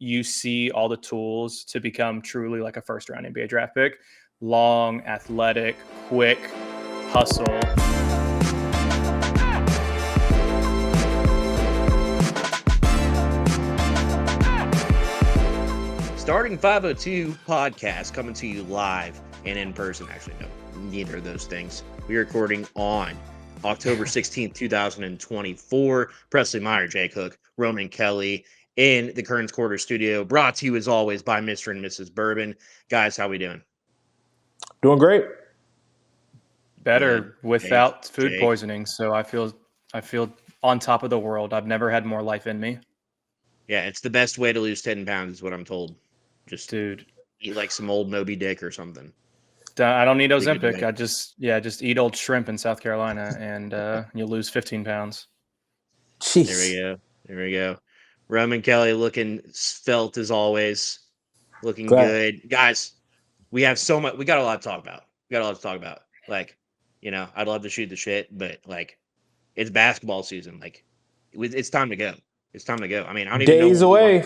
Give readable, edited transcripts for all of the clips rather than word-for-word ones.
you see all the tools to become truly like a first-round NBA draft pick. Long, athletic, quick, hustle. Starting 502 podcast coming to you live and in person. Actually, no, neither of those things. We're recording on October 16th, 2024. Presley Meyer, Jake Hook, Roman Kelly in the Kern's Quarter studio. Brought to you as always by Mr. and Mrs. Bourbon. Guys, how we doing? Doing great. Better without food poisoning. So I feel on top of the world. I've never had more life in me. Yeah, it's the best way to lose 10 pounds is what I'm told. Just eat like some old Moby Dick or something. I don't need Ozempic. I just eat old shrimp in South Carolina and you'll lose 15 pounds. Jeez. There we go. Roman Kelly looking svelte as always. Looking good. Guys, we have so much. We got a lot to talk about. Like, you know, I'd love to shoot the shit, but like, it's basketball season. Like, it's time to go. I mean, I don't even know. Days away.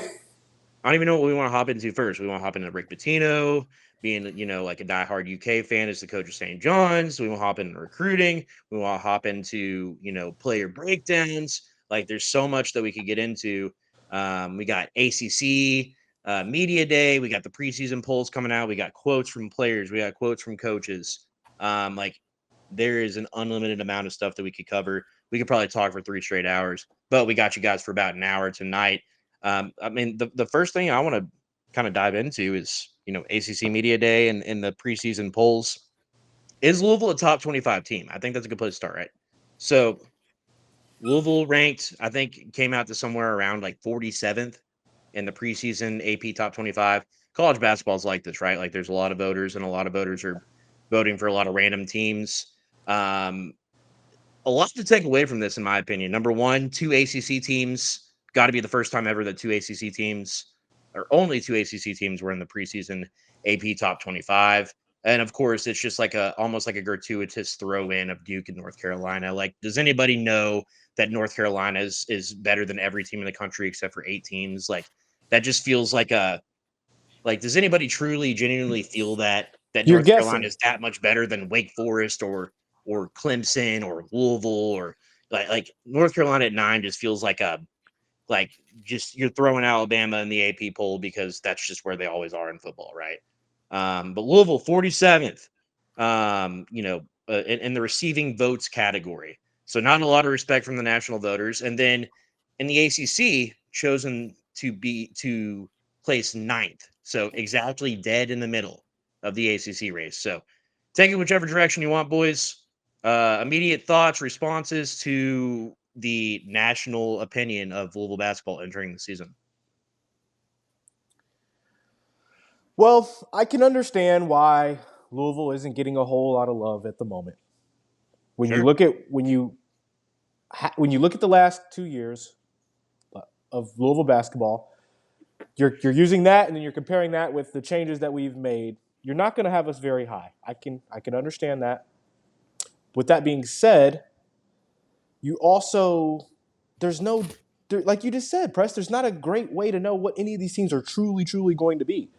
I don't even know what we want to hop into first. We want to hop into Rick Pitino, being, you know, like a diehard UK fan as the coach of St. John's. We want to hop into recruiting. We want to hop into, you know, player breakdowns. Like, there's so much that we could get into. We got ACC Media Day. We got the preseason polls coming out. We got quotes from players. We got quotes from coaches. Like, there is an unlimited amount of stuff that we could cover. We could probably talk for 3 straight hours, but we got you guys for about an hour tonight. I mean, the first thing I want to kind of dive into is, you know, ACC Media Day and the preseason polls. Is Louisville a top 25 team? I think that's a good place to start, right? So Louisville ranked, I think, came out to somewhere around like 47th in the preseason AP top 25. College basketball is like this, right? Like, there's a lot of voters, and a lot of voters are voting for a lot of random teams. A lot to take away from this, in my opinion. Number one, 2 ACC teams. Got to be the first time ever that 2 ACC teams, or only 2 ACC teams, were in the preseason AP top 25. And of course, it's just like almost like a gratuitous throw in of Duke and North Carolina. Like, does anybody know that North Carolina is better than every team in the country except for 8 teams? Like, that just feels like does anybody truly, genuinely feel that North Carolina is that much better than Wake Forest or Clemson or Louisville, or like North Carolina at 9 just feels like just you're throwing Alabama in the AP poll because that's just where they always are in football, right? But Louisville 47th, you know, in the receiving votes category. So not a lot of respect from the national voters. And then in the ACC, chosen to place 9th. So exactly dead in the middle of the ACC race. So take it whichever direction you want, boys. Immediate thoughts, responses to the national opinion of Louisville basketball entering the season. Well, I can understand why Louisville isn't getting a whole lot of love at the moment. When you look at the last 2 years of Louisville basketball, you're using that, and then you're comparing that with the changes that we've made. You're not going to have us very high. I can understand that. With that being said, you also like you just said, Press, there's not a great way to know what any of these teams are truly going to be.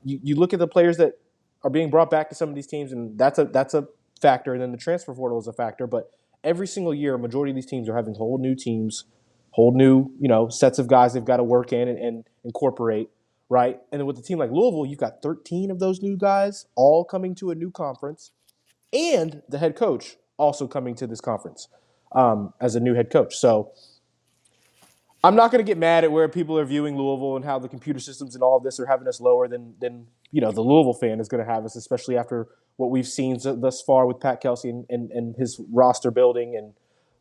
You look at the players that are being brought back to some of these teams, and that's a factor, and then the transfer portal is a factor. But every single year, a majority of these teams are having whole new teams, whole new, you know, sets of guys they've got to work in and incorporate, right? And then with a team like Louisville, you've got 13 of those new guys all coming to a new conference, and the head coach also coming to this conference as a new head coach. So I'm not going to get mad at where people are viewing Louisville and how the computer systems and all of this are having us lower than you know, the Louisville fan is going to have us, especially after what we've seen thus far with Pat Kelsey and his roster building and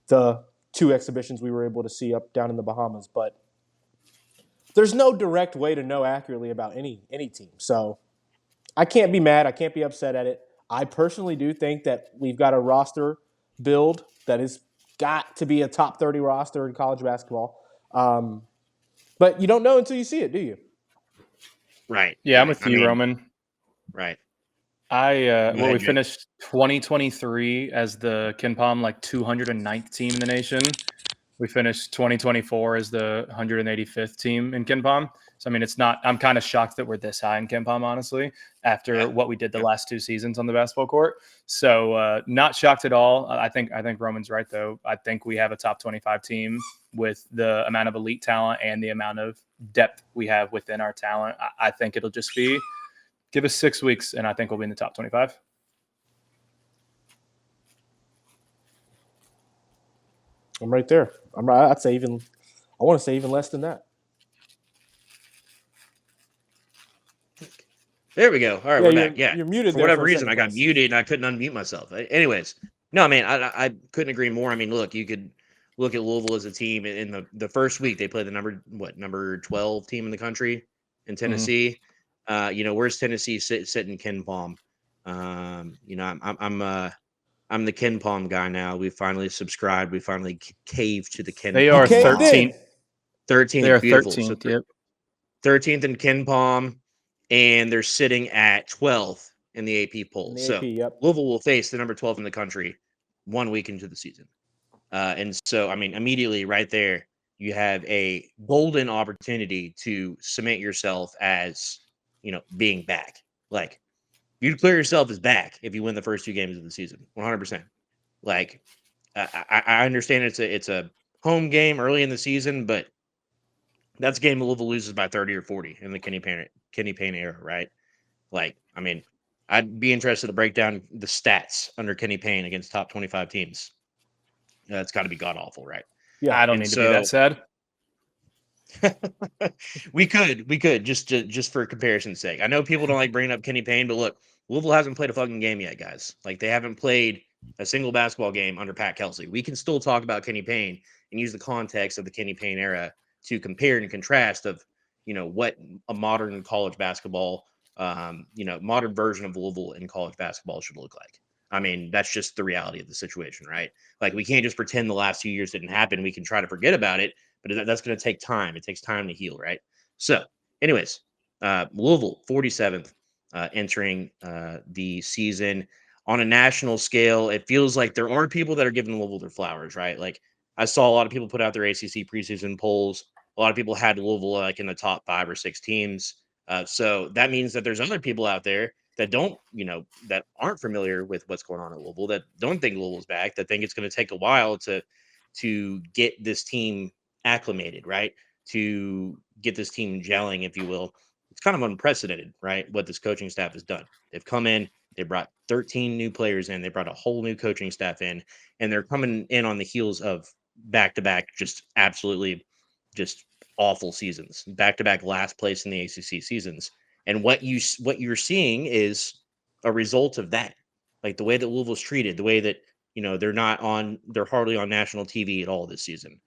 the 2 exhibitions we were able to see down in the Bahamas. But there's no direct way to know accurately about any team. So I can't be mad. I can't be upset at it. I personally do think that we've got a roster build that has got to be a top 30 roster in college basketball. But you don't know until you see it, do you? Right. Yeah, I'm with you, Roman. Right. We finished 2023 as the KenPom 209th team in the nation. We finished 2024 as the 185th team in KenPom. So, I mean, it's not – I'm kind of shocked that we're this high in KenPom, honestly, after what we did the last 2 seasons on the basketball court. So, not shocked at all. I think Roman's right, though. I think we have a top 25 team with the amount of elite talent and the amount of depth we have within our talent. I think it'll just be – give us 6 weeks, and I think we'll be in the top 25. I'm right there. I'd say even – I want to say even less than that. There we go. All right, we're back. Yeah, you're muted. For whatever reason, I got muted and I couldn't unmute myself. Anyways, no, man, I couldn't agree more. I mean, look, you could look at Louisville as a team. In the first week, they played the number 12 team in the country in Tennessee. Mm-hmm. Where's Tennessee sitting KenPom? I'm the KenPom guy now. We finally subscribed. We finally caved to the KenPom. They are 13th. 13th. They are beautiful. 13th. So yep. 13th in KenPom. And they're sitting at 12th in the AP poll. Louisville will face the number 12 in the country 1 week into the season. And so, I mean, immediately right there, you have a golden opportunity to cement yourself as, being back. Like, you declare yourself as back if you win the first 2 games of the season, 100%. Like, I understand it's a home game early in the season, but that's a game Louisville loses by 30 or 40 in the Kenny Payne era, right? Like, I mean, I'd be interested to break down the stats under Kenny Payne against top 25 teams. That's got to be god-awful, right? Yeah, I don't need to be that sad. we could just for comparison's sake. I know people don't like bringing up Kenny Payne, but look, Louisville hasn't played a fucking game yet, guys. Like, they haven't played a single basketball game under Pat Kelsey. We can still talk about Kenny Payne and use the context of the Kenny Payne era to compare and contrast of, what a modern college basketball, modern version of Louisville in college basketball should look like. I mean, that's just the reality of the situation, right? Like, we can't just pretend the last 2 years didn't happen. We can try to forget about it, but that's going to take time. It takes time to heal, right? So, anyways, Louisville, 47th, entering the season. On a national scale, it feels like there are people that are giving Louisville their flowers, right? Like, I saw a lot of people put out their ACC preseason polls. A lot of people had Louisville like in the top 5 or 6 teams. So that means that there's other people out there that don't, that aren't familiar with what's going on at Louisville, that don't think Louisville's back, that think it's going to take a while to get this team acclimated, right? To get this team gelling, if you will. It's kind of unprecedented, right? What this coaching staff has done. They've come in, they brought 13 new players in, they brought a whole new coaching staff in, and they're coming in on the heels of back-to-back just absolutely just awful seasons, back-to-back last place in the ACC seasons. And what you're seeing is a result of that. Like, the way that Louisville's treated, the way that, they're hardly on national TV at all this season.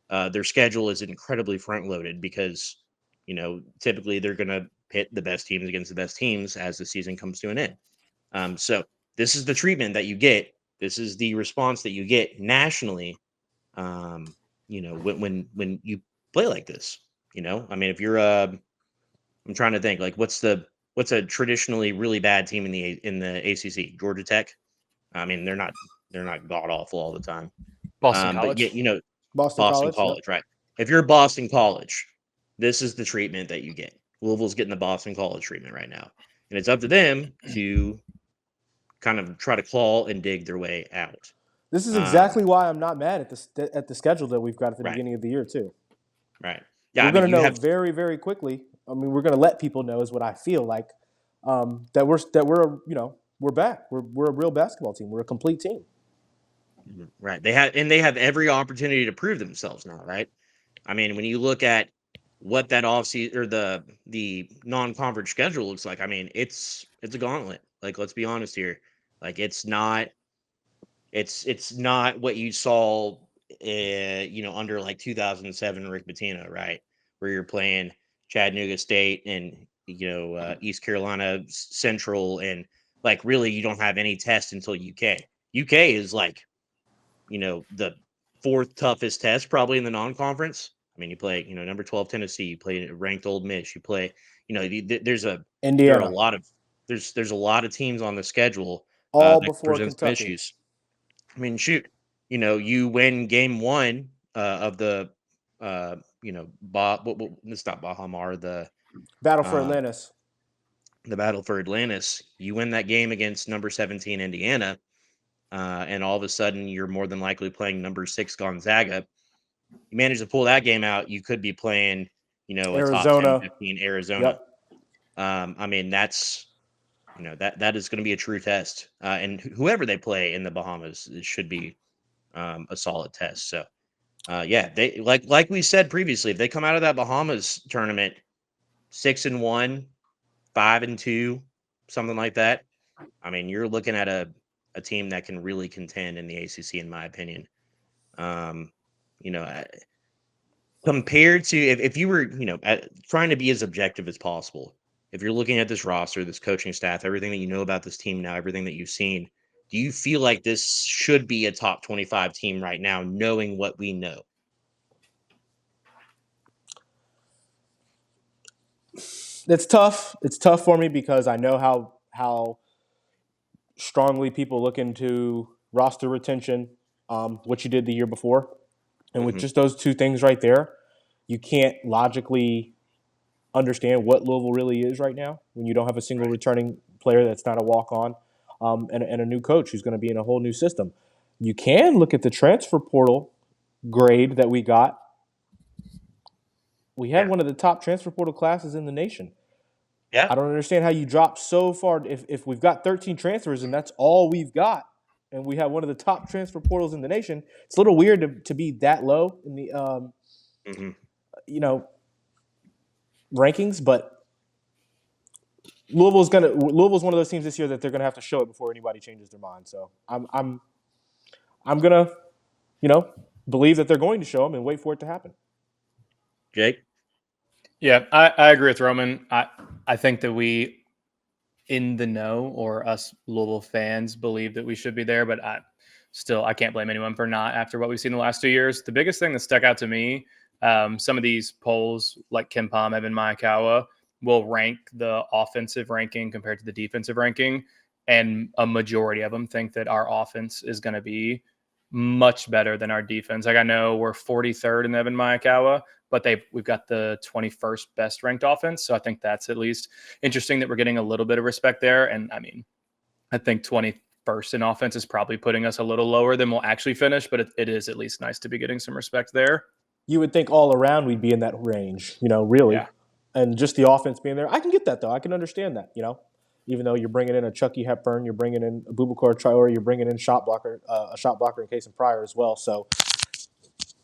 Their schedule is incredibly front-loaded because, typically they're going to pit the best teams against the best teams as the season comes to an end. So this is the treatment that you get. This is the response that you get nationally, when you play like this. I mean, if you're I'm trying to think, like, what's a traditionally really bad team in the ACC? Georgia Tech. I mean, they're not god awful all the time. Boston College. But yeah, Boston College, right? If you're Boston College, this is the treatment that you get. Louisville's getting the Boston College treatment right now, and it's up to them to kind of try to claw and dig their way out. This is exactly why I'm not mad at the schedule that we've got at the Right. beginning of the year too. Right. Yeah, we're going to know very, very quickly. I mean, we're going to let people know is what I feel like, that we're back. We're a real basketball team. We're a complete team. Right. They have every opportunity to prove themselves now, right? I mean, when you look at what that offseason or the non-conference schedule looks like, I mean, it's a gauntlet. Like, let's be honest here. Like, it's not what you saw under like 2007 Rick Pitino, right? Where you're playing Chattanooga State and East Carolina Central, and like really you don't have any test until UK. UK is like the 4th toughest test probably in the non-conference. I mean, you play number 12 Tennessee, you play ranked Ole Miss, you play there's a lot of teams on the schedule all that before present some Kentucky. issues. I mean, shoot, you win game 1 of the it's not Bahamar, Battle for uh, Atlantis. the battle for Atlantis. You win that game against number 17 Indiana, and all of a sudden you're more than likely playing number 6 Gonzaga. You manage to pull that game out, you could be playing, a top 10, Arizona. 15 Arizona. Yep. I mean, that's that is going to be a true test, and whoever they play in the Bahamas, it should be a solid test. So, yeah, they like we said previously, if they come out of that Bahamas tournament 6-1, 5-2, something like that, I mean, you're looking at a team that can really contend in the ACC, in my opinion. You know, compared to if you were, trying to be as objective as possible, if you're looking at this roster, this coaching staff, everything that you know about this team now, everything that you've seen, do you feel like this should be a top 25 team right now, knowing what we know? It's tough. It's tough for me because I know how strongly people look into roster retention, what you did the year before. And with just those two things right there, you can't logically understand what Louisville really is right now when you don't have a single returning player that's not a walk-on, and a new coach who's going to be in a whole new system. You can look at the transfer portal grade that we got. We had one of the top transfer portal classes in the nation. Yeah. I don't understand how you drop so far. If we've got 13 transfers and that's all we've got, and we have one of the top transfer portals in the nation, it's a little weird to be that low in the rankings. But Louisville's one of those teams this year that they're gonna have to show it before anybody changes their mind. So I'm gonna believe that they're going to show them and wait for it to happen. Jake? Yeah, I agree with Roman. I think that we, in the know, or us Louisville fans, believe that we should be there, but I can't blame anyone for not after what we've seen the last 2 years. The biggest thing that stuck out to me, some of these polls like KenPom, Evan Miyakawa, will rank the offensive ranking compared to the defensive ranking, and a majority of them think that our offense is going to be much better than our defense. Like, I know we're 43rd in Evan Miyakawa, but we've got the 21st best ranked offense. So I think that's at least interesting that we're getting a little bit of respect there. And I mean, I think 21st in offense is probably putting us a little lower than we'll actually finish, but it is at least nice to be getting some respect there. You would think all around we'd be in that range, really. Yeah. And just the offense being there. I can get that, though. I can understand that, even though you're bringing in a Chucky Hepburn, you're bringing in a Boubacar Traore, you're bringing in a shot blocker in KaSean Pryor as well. So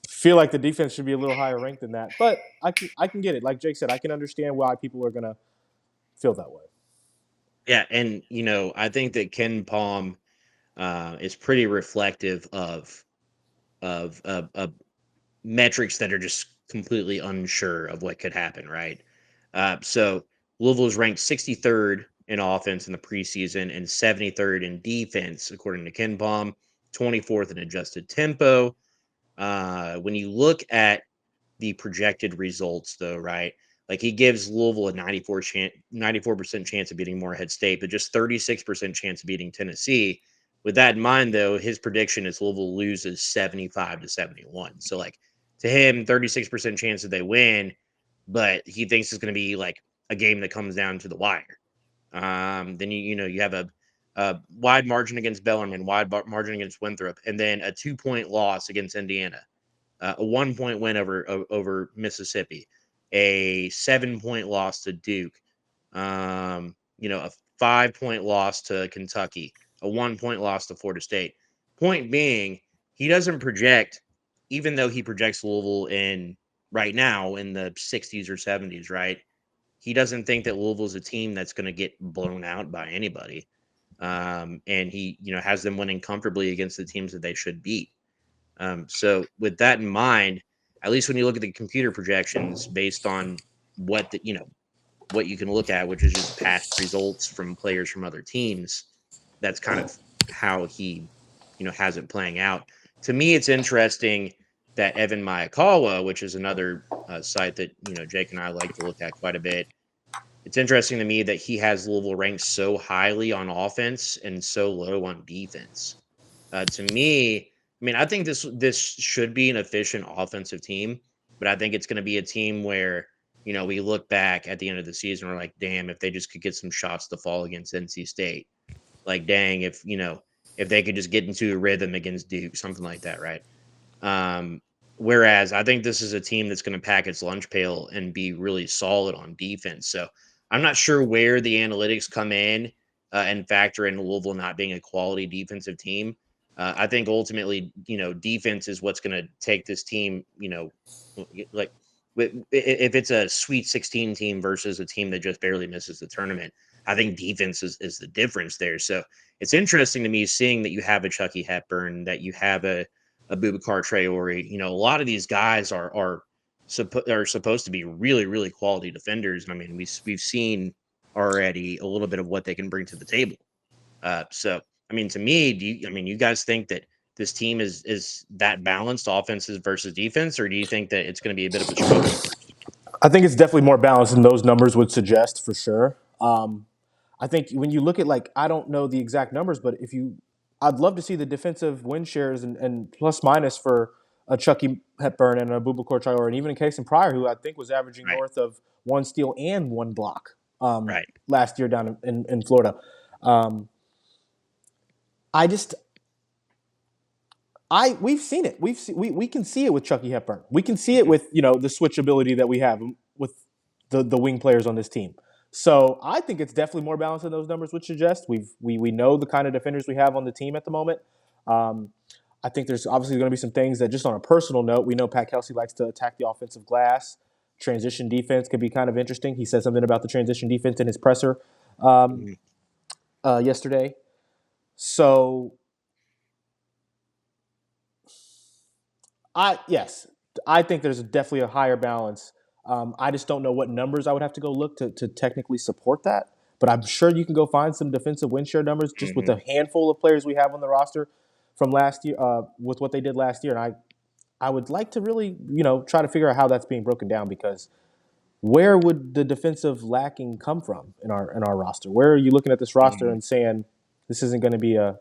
feel like the defense should be a little higher ranked than that. But I can get it. Like Jake said, I can understand why people are going to feel that way. Yeah, and, I think that KenPom is pretty reflective of metrics that are just completely unsure of what could happen, right? So Louisville is ranked 63rd in offense in the preseason and 73rd in defense, according to KenPom, 24th in adjusted tempo. When you look at the projected results, though, right, like he gives Louisville a 94% chance of beating Morehead State, but just 36% chance of beating Tennessee. With that in mind, though, his prediction is Louisville loses 75-71. So, like, to him, 36% chance that they win, but he thinks it's going to be like a game that comes down to the wire. Then you have a wide margin against Bellarmine, wide margin against Winthrop, and then a 2-point loss against Indiana, a 1-point win over Mississippi, a 7-point loss to Duke, a 5-point loss to Kentucky, a 1-point loss to Florida State. Point being, he doesn't project, even though he projects Louisville in right now in the 60s or 70s, right? He doesn't think that Louisville is a team that's going to get blown out by anybody. And he, has them winning comfortably against the teams that they should beat. So with that in mind, at least when you look at the computer projections based on what what you can look at, which is just past results from players from other teams, that's kind of how he, has it playing out. To me, it's interesting that Evan Miyakawa, which is another site that, Jake and I like to look at quite a bit. It's interesting to me that he has Louisville ranked so highly on offense and so low on defense. To me, I mean, I think this should be an efficient offensive team, but I think it's going to be a team where, we look back at the end of the season, we're like, damn, if they just could get some shots to fall against NC State, like, dang, if they could just get into a rhythm against Duke, something like that, right? Whereas I think this is a team that's going to pack its lunch pail and be really solid on defense. So I'm not sure where the analytics come in and factor in Louisville not being a quality defensive team. I think ultimately, defense is what's going to take this team, like if it's a Sweet 16 team versus a team that just barely misses the tournament. I think defense is the difference there. So it's interesting to me seeing that you have a Chucky Hepburn, that you have a Boubacar Traore. A lot of these guys are supposed to be really, really quality defenders. I mean, we've seen already a little bit of what they can bring to the table. So I mean, to me, you guys think that this team is that balanced, offenses versus defense, or do you think that it's going to be a bit of a struggle? I think it's definitely more balanced than those numbers would suggest, for sure. I think when you look at, I don't know the exact numbers, but I'd love to see the defensive win shares and plus minus for a Chucky Hepburn and a Boubacar Traore, and even KaSean Pryor, who I think was averaging Right. north of 1 steal and 1 block Right. last year down in Florida. We've seen it. We can see it with Chucky Hepburn. We can see it with the switchability that we have with the wing players on this team. So I think it's definitely more balanced than those numbers would suggest. We know the kind of defenders we have on the team at the moment. I think there's obviously going to be some things that, just on a personal note, we know Pat Kelsey likes to attack the offensive glass. Transition defense could be kind of interesting. He said something about the transition defense in his presser yesterday. So I think there's definitely a higher balance. I just don't know what numbers I would have to go look to technically support that. But I'm sure you can go find some defensive win share numbers just with the handful of players we have on the roster from last year, with what they did last year. And I would like to really, try to figure out how that's being broken down, because where would the defensive lacking come from in our roster? Where are you looking at this roster and saying this is going to be a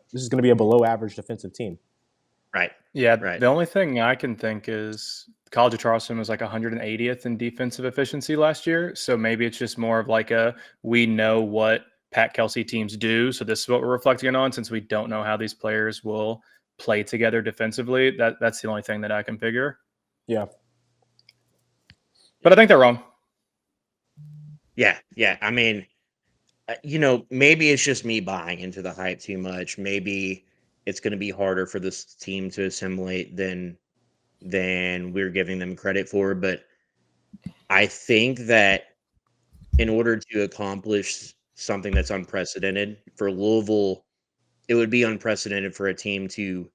below average defensive team? Right. Yeah. Right. The only thing I can think is the College of Charleston was 180th in defensive efficiency last year. So maybe it's just more of we know what Pat Kelsey teams do. So this is what we're reflecting on, since we don't know how these players will play together defensively. That's the only thing that I can figure. Yeah. But I think they're wrong. Yeah. Yeah. I mean, maybe it's just me buying into the hype too much. Maybe it's going to be harder for this team to assimilate than we're giving them credit for. But I think that in order to accomplish something that's unprecedented for Louisville, it would be unprecedented for a team to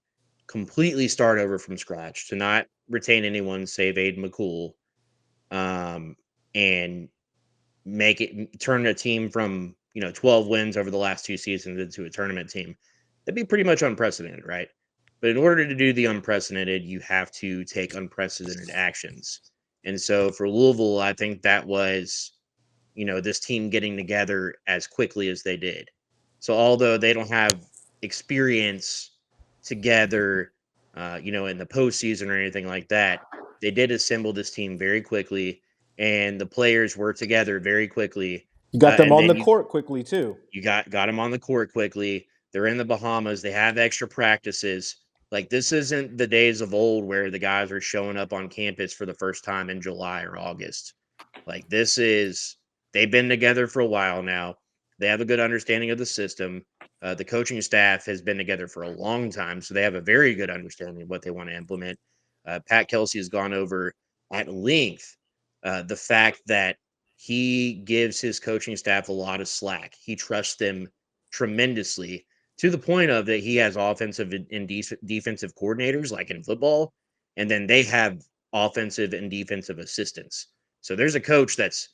completely start over from scratch, to not retain anyone save Aiden McCool, and turn a team from 12 wins over the last 2 seasons into a tournament team. That'd be pretty much unprecedented, right? But in order to do the unprecedented, you have to take unprecedented actions. And so for Louisville, I think that was, this team getting together as quickly as they did. So although they don't have experience together, in the postseason or anything like that, they did assemble this team very quickly, and the players were together very quickly. You got them on the court quickly too. You got them on the court quickly. They're in the Bahamas. They have extra practices. This isn't the days of old where the guys are showing up on campus for the first time in July or August. They've been together for a while now. They have a good understanding of the system. The coaching staff has been together for a long time, so they have a very good understanding of what they want to implement. Pat Kelsey has gone over at length the fact that he gives his coaching staff a lot of slack. He trusts them tremendously, to the point of that he has offensive and defensive coordinators like in football, and then they have offensive and defensive assistants. So there's a coach that's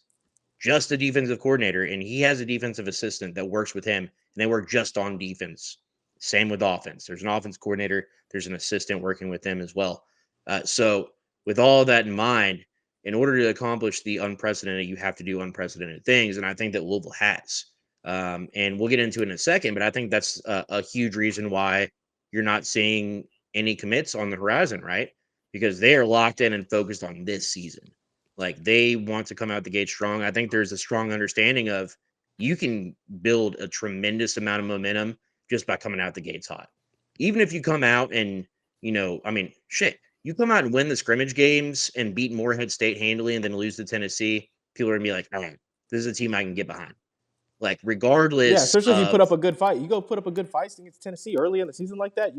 just a defensive coordinator, and he has a defensive assistant that works with him, and they work just on defense. Same with offense. There's an offense coordinator. There's an assistant working with them as well. So with all that in mind, in order to accomplish the unprecedented, you have to do unprecedented things, and I think that Louisville has. And we'll get into it in a second, but I think that's a huge reason why you're not seeing any commits on the horizon, right? Because they are locked in and focused on this season. Like they want to come out the gate strong. I think there's a strong understanding of you can build a tremendous amount of momentum just by coming out the gates hot. Even if you come out and, shit, you come out and win the scrimmage games and beat Morehead State handily and then lose to Tennessee, people are going to be like, all right, this is a team I can get behind. Like, regardless especially if you of, put up a good fight. You go put up a good fight against Tennessee early in the season like that,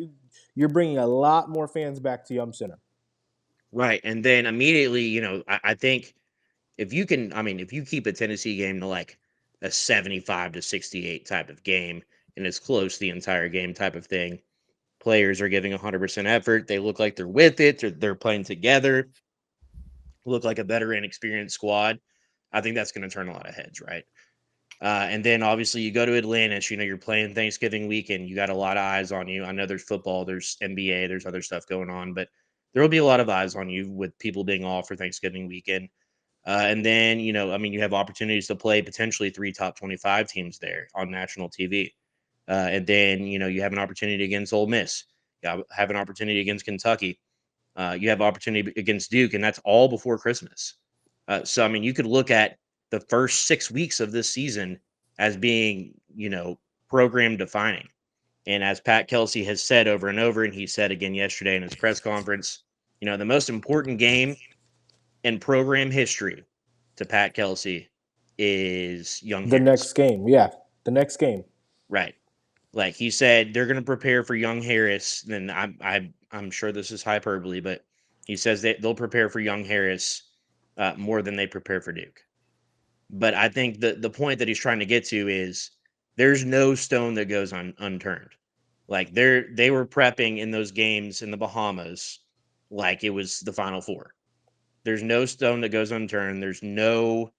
you're bringing a lot more fans back to Yum Center. right. And then immediately, I think if you keep a Tennessee game to like a 75 to 68 type of game and it's close the entire game type of thing, players are giving 100% effort. They look like they're with it. They're playing together, look like a veteran experienced squad. I think that's going to turn a lot of heads, right? And then obviously you go to Atlantis, you're playing Thanksgiving weekend. You got a lot of eyes on you. I know there's football, there's NBA, there's other stuff going on, but there will be a lot of eyes on you with people being off for Thanksgiving weekend. And then, you have opportunities to play potentially 3 top 25 teams there on national TV. And then, you have an opportunity against Ole Miss. You have an opportunity against Kentucky. You have opportunity against Duke, and that's all before Christmas. So, you could look at the first 6 weeks of this season as being, program defining. And as Pat Kelsey has said over and over, and he said again yesterday in his press conference, the most important game in program history to Pat Kelsey is Young The Harris. next game. Yeah, the next game. Right. Like he said, they're going to prepare for Young Harris. And I'm sure this is hyperbole, but he says that they'll prepare for Young Harris more than they prepare for Duke. But I think the point that he's trying to get to is there's no stone that goes unturned. Like they were prepping in those games in the Bahamas like it was the Final Four. There's no stone that goes unturned. There's no,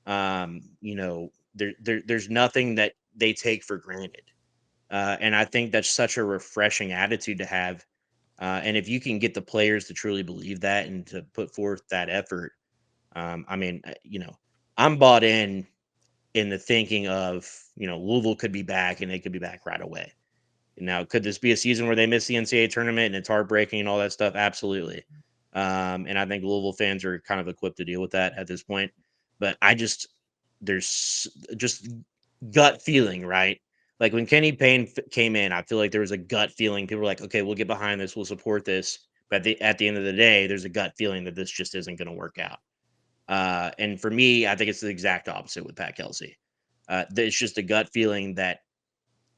there's nothing that they take for granted. And I think that's such a refreshing attitude to have. And if you can get the players to truly believe that and to put forth that effort, I'm bought in the thinking of, Louisville could be back and they could be back right away. Now, could this be a season where they miss the NCAA tournament and it's heartbreaking and all that stuff? Absolutely. And I think Louisville fans are kind of equipped to deal with that at this point. But there's just gut feeling, right? Like when Kenny Payne came in, I feel like there was a gut feeling. People were like, okay, we'll get behind this. We'll support this. But at the end of the day, there's a gut feeling that this just isn't going to work out. And for me, I think it's the exact opposite with Pat Kelsey. It's just a gut feeling that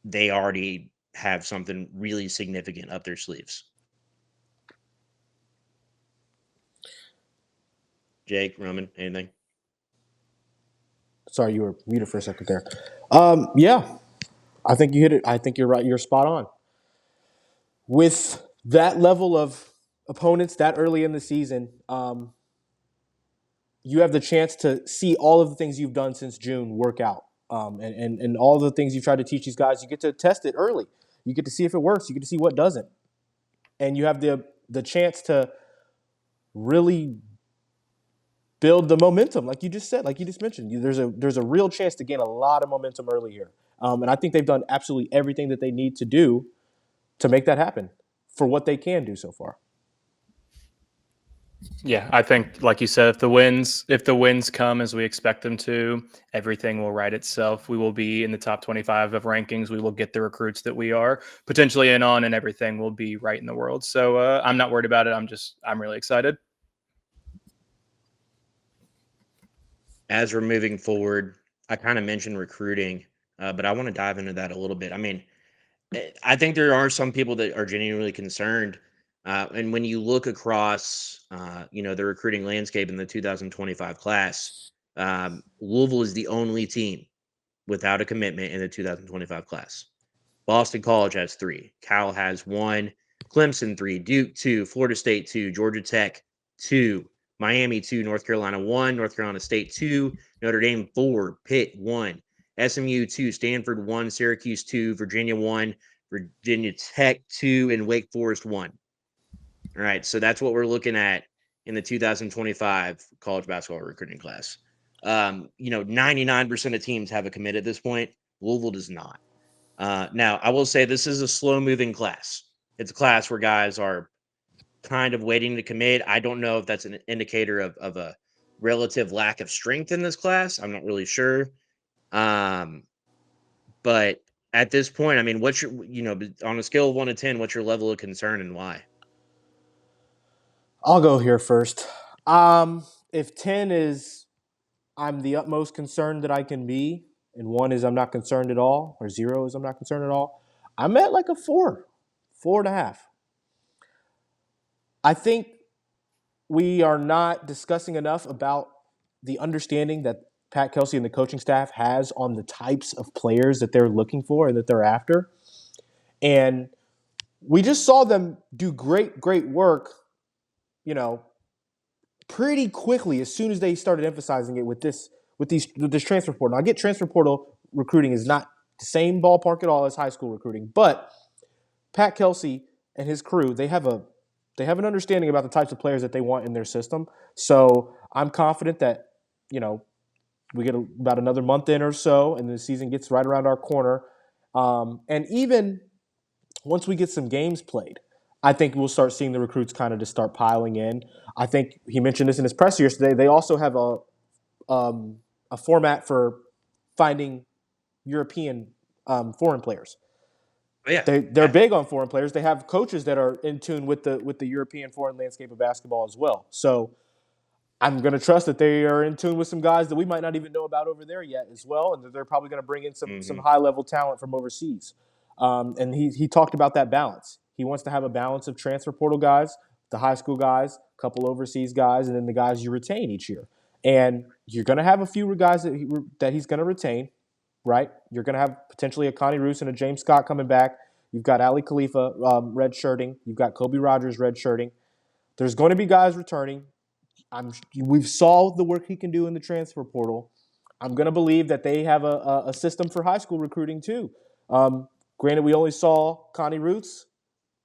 they already have something really significant up their sleeves. Jake, Roman, anything? Sorry, you were muted for a second there. Yeah, I think you hit it. I think you're right. You're spot on. With that level of opponents that early in the season, you have the chance to see all of the things you've done since June work out. And all the things you've tried to teach these guys, you get to test it early. You get to see if it works. You get to see what doesn't. And you have the chance to really build the momentum, like you just said, like you just mentioned. There's a real chance to gain a lot of momentum early here. And I think they've done absolutely everything that they need to do to make that happen for what they can do so far. Yeah, I think, like you said, if the wins come as we expect them to, everything will right itself. We will be in the top 25 of rankings. We will get the recruits that we are potentially in on, and everything will be right in the world. So I'm not worried about it. I'm really excited. As we're moving forward, I kind of mentioned recruiting, but I want to dive into that a little bit. I think there are some people that are genuinely concerned. And when you look across, the recruiting landscape in the 2025 class, Louisville is the only team without a commitment in the 2025 class. Boston College has 3. Cal has 1. Clemson 3. Duke 2. Florida State 2. Georgia Tech 2. Miami 2. North Carolina 1. North Carolina State 2. Notre Dame 4. Pitt 1. SMU 2, Stanford 1, Syracuse 2, Virginia 1, Virginia Tech 2, and Wake Forest 1. All right, so that's what we're looking at in the 2025 college basketball recruiting class. 99% of teams have a commit at this point. Louisville does not. Now, I will say this is a slow-moving class. it's a class where guys are kind of waiting to commit. I don't know if that's an indicator of a relative lack of strength in this class. I'm not really sure. But at this point, I mean, what's your, on a scale of 1 to 10, what's your level of concern and why? I'll go here first. If 10 is I'm the utmost concerned that I can be, and 1 is I'm not concerned at all, or 0 is I'm not concerned at all, I'm at like a 4, 4.5. I think we are not discussing enough about the understanding that Pat Kelsey and the coaching staff has on the types of players that they're looking for and that they're after. And we just saw them do great work, pretty quickly as soon as they started emphasizing it with this transfer portal. Now, I get transfer portal recruiting is not the same ballpark at all as high school recruiting, but Pat Kelsey and his crew, they have an understanding about the types of players that they want in their system. So I'm confident that, we get about another month in or so, and the season gets right around our corner. And even once we get some games played, I think we'll start seeing the recruits kind of just start piling in. I think he mentioned this in his presser yesterday. They also have a format for finding European foreign players. Yeah, they're big on foreign players. They have coaches that are in tune with the European foreign landscape of basketball as well. So I'm going to trust that they are in tune with some guys that we might not even know about over there yet as well, and that they're probably going to bring in some high level talent from overseas. And he talked about that balance. He wants to have a balance of transfer portal guys, the high school guys, a couple overseas guys, and then the guys you retain each year. And you're going to have a few guys that he's going to retain, right? You're going to have potentially a Connie Roos and a James Scott coming back. You've got Ali Khalifa redshirting. You've got Kobe Rogers redshirting. There's going to be guys returning. We've saw the work he can do in the transfer portal. I'm going to believe that they have a system for high school recruiting too. Granted, we only saw Connie Roots.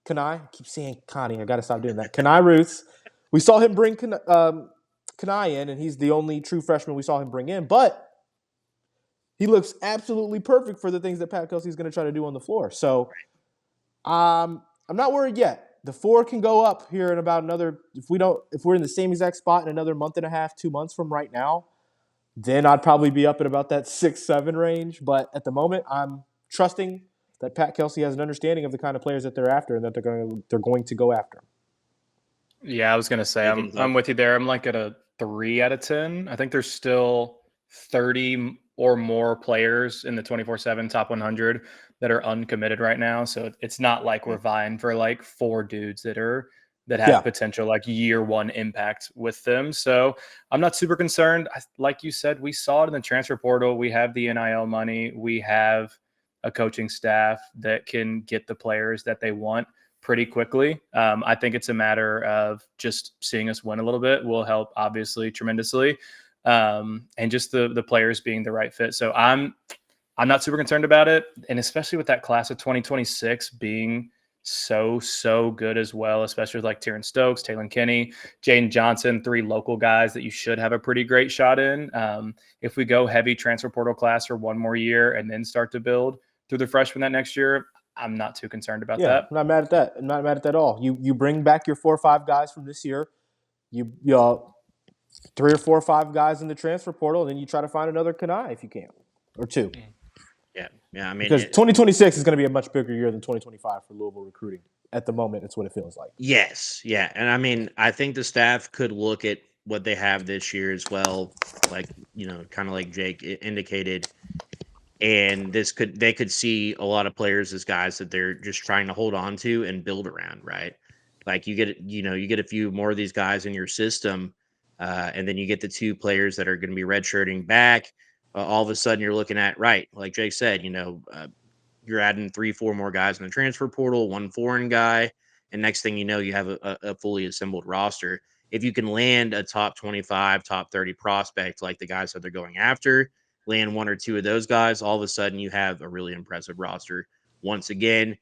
I keep saying Connie. I got to stop doing that. Connie Roots. We saw him bring Connie in, and he's the only true freshman we saw him bring in. But he looks absolutely perfect for the things that Pat Kelsey is going to try to do on the floor. So I'm not worried yet. The 4 can go up here in about another. If we're in the same exact spot in another month and a half, 2 months from right now, then I'd probably be up at about that 6-7 range. But at the moment, I'm trusting that Pat Kelsey has an understanding of the kind of players that they're after and that they're going to go after. Yeah, I was going to say I'm with you there. I'm like at a 3 out of 10. I think there's still 30 or more players in the 24/7 top 100 that are uncommitted right now. So it's not like we're vying for like 4 dudes that have potential like year 1 impact with them. So I'm not super concerned. Like you said, we saw it in the transfer portal. We have the NIL money. We have a coaching staff that can get the players that they want pretty quickly. I think it's a matter of just seeing us win a little bit will help obviously tremendously. And just the players being the right fit. So I'm not super concerned about it. And especially with that class of 2026 being so good as well, especially with like Terrence Stokes, Taylor Kinney, Jaden Johnson, 3 local guys that you should have a pretty great shot in. If we go heavy transfer portal class for 1 more year and then start to build through the freshman that next year, I'm not too concerned about that. I'm not mad at that. I'm not mad at that at all. You bring back your 4 or 5 guys from this year. You 3 or 4 or 5 guys in the transfer portal, and then you try to find another Kanai if you can, or 2. Yeah. I mean, because 2026 is going to be a much bigger year than 2025 for Louisville recruiting. At the moment, it's what it feels like. Yes, yeah, and I mean, I think the staff could look at what they have this year as well, like kind of like Jake indicated, and they could see a lot of players as guys that they're just trying to hold on to and build around, right? Like you get a few more of these guys in your system, and then you get the 2 players that are going to be redshirting back. All of a sudden, you're looking at like Jake said, you're adding 3-4 more guys in the transfer portal, 1 foreign guy, and next thing you know, you have a fully assembled roster. If you can land a top 25, top 30 prospect like the guys that they're going after, land 1 or 2 of those guys, all of a sudden you have a really impressive roster. Once again,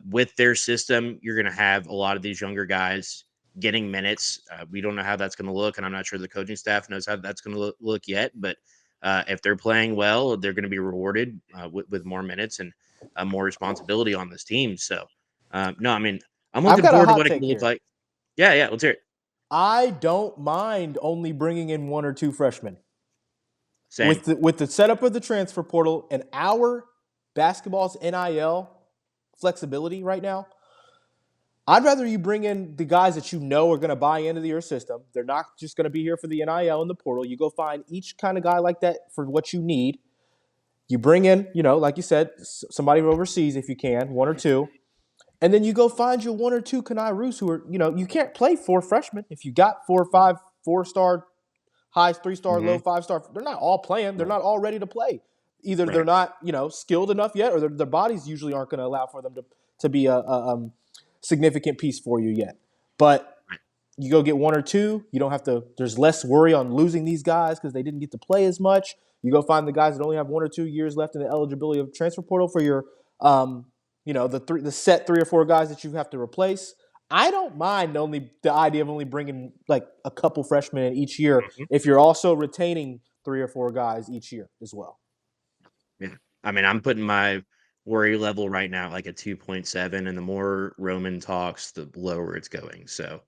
with their system, you're going to have a lot of these younger guys getting minutes. We don't know how that's going to look, and I'm not sure the coaching staff knows how that's going to look yet, but if they're playing well, they're going to be rewarded with more minutes and more responsibility on this team. So No, I mean, I'm I've looking got a forward to hot what it take can look here. like. Yeah, let's hear it. I don't mind only bringing in 1 or 2 freshmen. Same. With the setup of the transfer portal and our basketball's NIL flexibility right now, I'd rather you bring in the guys that you know are going to buy into your system. They're not just going to be here for the NIL and the portal. You go find each kind of guy like that for what you need. You bring in, like you said, somebody overseas if you can, 1 or 2. And then you go find your 1 or 2 Kanai Roos who are, you can't play 4 freshmen. If you got 4 or 5 4-star, high 3-star, low 5-star, they're not all playing. They're not all ready to play. Either they're not, skilled enough yet, or their bodies usually aren't going to allow for them to be a significant piece for you yet. But you go get 1 or 2. You don't have to. There's less worry on losing these guys because they didn't get to play as much. You go find the guys that only have 1 or 2 years left in the eligibility of transfer portal for your, the set 3 or 4 guys that you have to replace. I don't mind the idea of only bringing like a couple freshmen in each year if you're also retaining 3 or 4 guys each year as well. Yeah, I mean, I'm putting my worry level right now like a 2.7, and the more Roman talks, the lower it's going. So,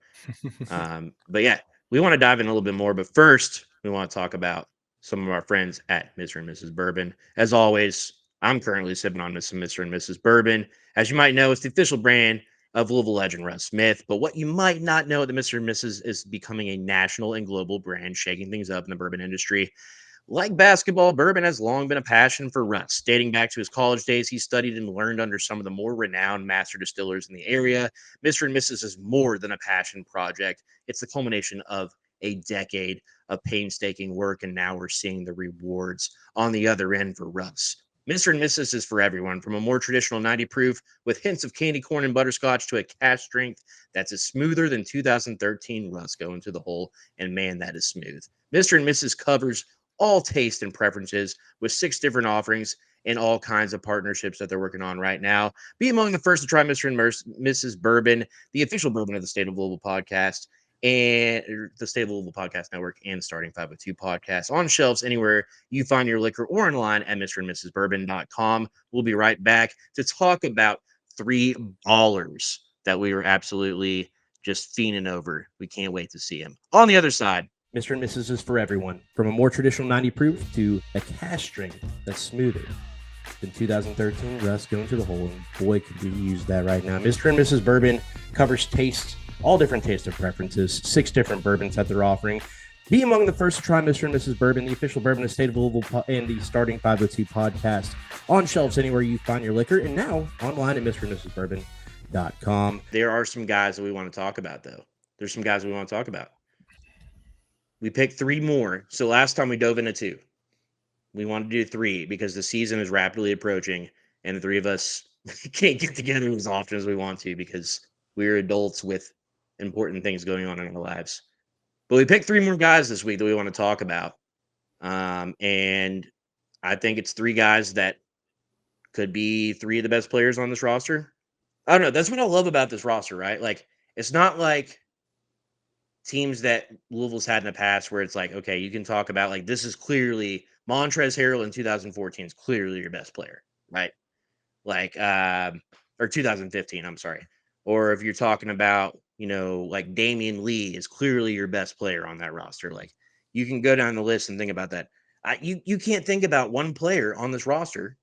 but yeah, we want to dive in a little bit more. But first, we want to talk about some of our friends at Mr. and Mrs. Bourbon. As always, I'm currently sipping on some Mr. and Mrs. Bourbon. As you might know, it's the official brand of Louisville legend Russ Smith. But what you might not know, that Mr. and Mrs. is becoming a national and global brand, shaking things up in the bourbon industry. Like basketball, bourbon has long been a passion for Russ. Dating back to his college days, he studied and learned under some of the more renowned master distillers in the area. Mr. and Mrs. is more than a passion project. It's the culmination of a decade of painstaking work, and now we're seeing the rewards on the other end for Russ. Mr. and Mrs. is for everyone, from a more traditional 90 proof with hints of candy corn and butterscotch to a cash strength that's as smoother than 2013 Russ going to the hole, and man, that is smooth. Mr. and Mrs. covers all taste and preferences with 6 different offerings and all kinds of partnerships that they're working on right now. Be among the first to try Mr. and Mrs. Bourbon, the official bourbon of the State of Louisville podcast and the State of Louisville Podcast Network and Starting 502 podcast on shelves anywhere you find your liquor or online at mrandmrsbourbon.com. We'll be right back to talk about 3 ballers that we were absolutely just fiending over. We can't wait to see him. On the other side, Mr. and Mrs. is for everyone, from a more traditional 90 proof to a cash strength that's smoother than 2013 Russ going to the hole. And boy, could we use that right now. Mr. and Mrs. Bourbon covers tastes, all different taste and preferences, 6 different bourbons that they're offering. Be among the first to try Mr. and Mrs. Bourbon, the official bourbon of the State of Louisville and the Starting 502 podcast on shelves anywhere you find your liquor, and now online at mrandmrsbourbon.com. there are some guys that we want to talk about, though. There's some guys we want to talk about. We picked 3 more. So last time we dove into 2. We want to do 3 because the season is rapidly approaching, and the 3 of us can't get together as often as we want to because we're adults with important things going on in our lives. But we picked 3 more guys this week that we want to talk about. And I think it's 3 guys that could be 3 of the best players on this roster. I don't know. That's what I love about this roster, right? Like, it's not like teams that Louisville's had in the past where it's like, okay, you can talk about like, this is clearly Montrezl Harrell in 2014 is clearly your best player, right? Like, or 2015, I'm sorry. Or if you're talking about, like Damian Lee is clearly your best player on that roster. Like, you can go down the list and think about that. You can't think about one player on this roster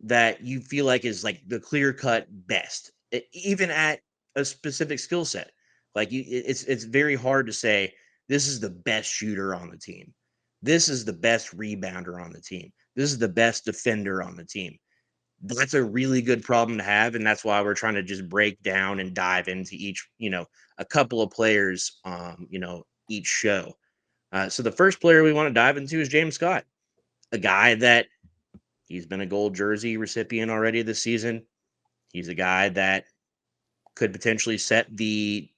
that you feel like is like the clear-cut best, even at a specific skill set. Like, it's very hard to say this is the best shooter on the team. This is the best rebounder on the team. This is the best defender on the team. That's a really good problem to have, and that's why we're trying to just break down and dive into each, a couple of players, each show. So the first player we want to dive into is James Scott, a guy that he's been a gold jersey recipient already this season. He's a guy that could potentially set the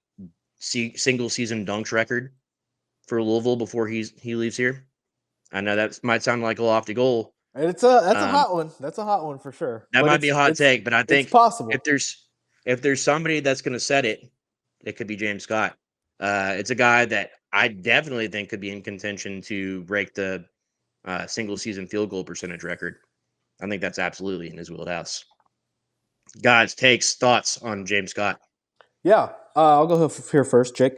single season dunks record for Louisville before he leaves here. I know that might sound like a lofty goal. And that's a hot one. That's a hot one for sure. That But might be a hot take, but I think it's possible. if there's somebody that's going to set it, it could be James Scott. It's a guy that I definitely think could be in contention to break the single season field goal percentage record. I think that's absolutely in his wheelhouse. Guys, takes, thoughts on James Scott. Yeah, I'll go here first, Jake.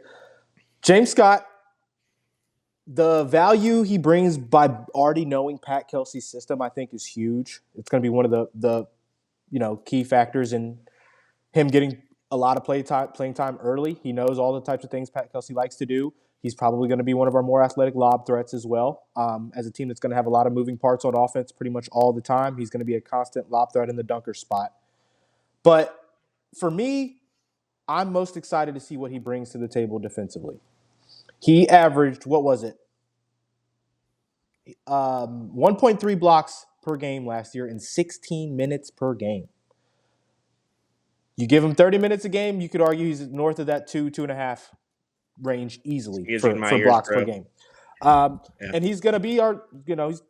James Scott, the value he brings by already knowing Pat Kelsey's system, I think, is huge. It's going to be one of the key factors in him getting a lot of playing time early. He knows all the types of things Pat Kelsey likes to do. He's probably going to be one of our more athletic lob threats as well. As a team that's going to have a lot of moving parts on offense pretty much all the time, he's going to be a constant lob threat in the dunker spot. But for me, I'm most excited to see what he brings to the table defensively. He averaged, 1.3 blocks per game last year in 16 minutes per game. You give him 30 minutes a game, you could argue he's north of that 2.5 range easily for blocks per game. And he's going to be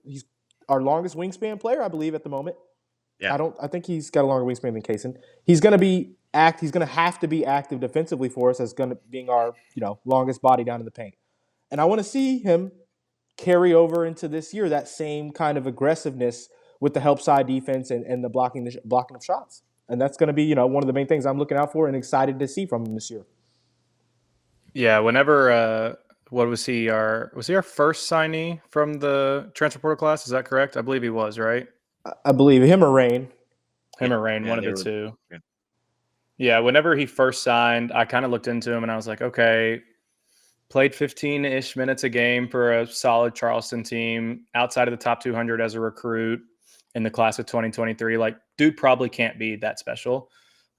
he's our longest wingspan player, I believe, at the moment. Yeah. I think he's got a longer wingspan than KaSean. He's going to have to be active defensively for us as being our, longest body down in the paint. And I want to see him carry over into this year that same kind of aggressiveness with the help side defense and the blocking of shots. And that's going to be, one of the main things I'm looking out for and excited to see from him this year. Yeah, whenever was he our first signee from the transfer portal class? Is that correct? I believe he was, right? I believe him or Rain. One of the two. Yeah, whenever he first signed, I kind of looked into him and I was like, okay, played 15-ish minutes a game for a solid Charleston team outside of the top 200 as a recruit in the class of 2023. Like, dude probably can't be that special.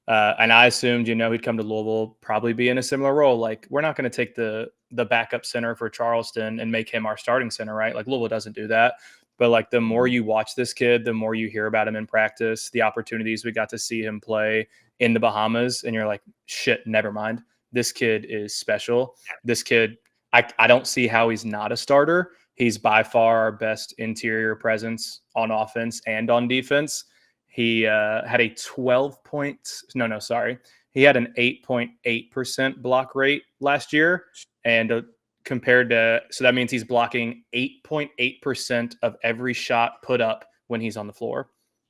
And I assumed, he'd come to Louisville, probably be in a similar role. Like, we're not going to take the backup center for Charleston and make him our starting center, right? Like, Louisville doesn't do that. But, like, the more you watch this kid, the more you hear about him in practice, the opportunities we got to see him play in the Bahamas, and you're like, shit, never mind. This kid is special. This kid, I don't see how he's not a starter. He's by far our best interior presence on offense and on defense. He had a 12 points. No, sorry. He had an 8.8% block rate last year. And compared to, so that means he's blocking 8.8% of every shot put up when he's on the floor,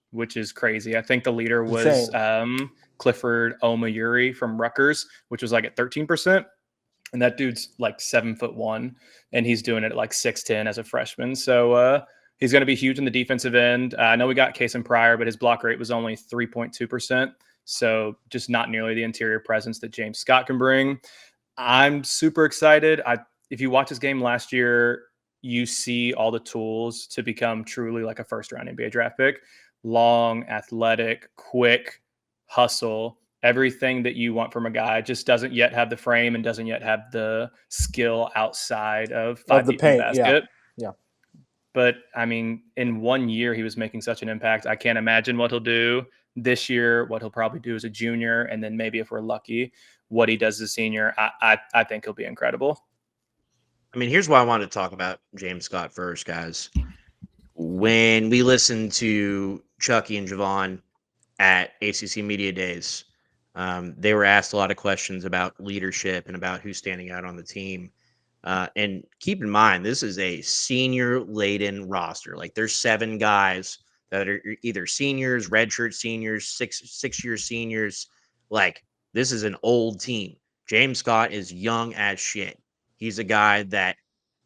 which is crazy. I think the leader was Clifford Omayuri from Rutgers, which was like at 13%. And that dude's like 7'1", and he's doing it at like 6'10" as a freshman. So he's going to be huge in the defensive end. I know we got KaSean Pryor, but his block rate was only 3.2%. So just not nearly the interior presence that James Scott can bring. I'm super excited. If you watch his game last year, you see all the tools to become truly like a first-round NBA draft pick. Long, athletic, quick, hustle, everything that you want from a guy. Just doesn't yet have the frame and doesn't yet have the skill outside of 5 feet from the basket. Yeah. But, I mean, in 1 year, he was making such an impact. I can't imagine what he'll do this year, what he'll probably do as a junior, and then maybe if we're lucky, what he does as a senior. I think he'll be incredible. I mean, here's why I wanted to talk about James Scott first, guys. When we listened to Chucky and Javon at ACC Media Days, they were asked a lot of questions about leadership and about who's standing out on the team. And keep in mind, this is a senior-laden roster. Like, there's 7 guys that are either seniors, redshirt seniors, six-year seniors. Like, this is an old team. James Scott is young as shit. He's a guy that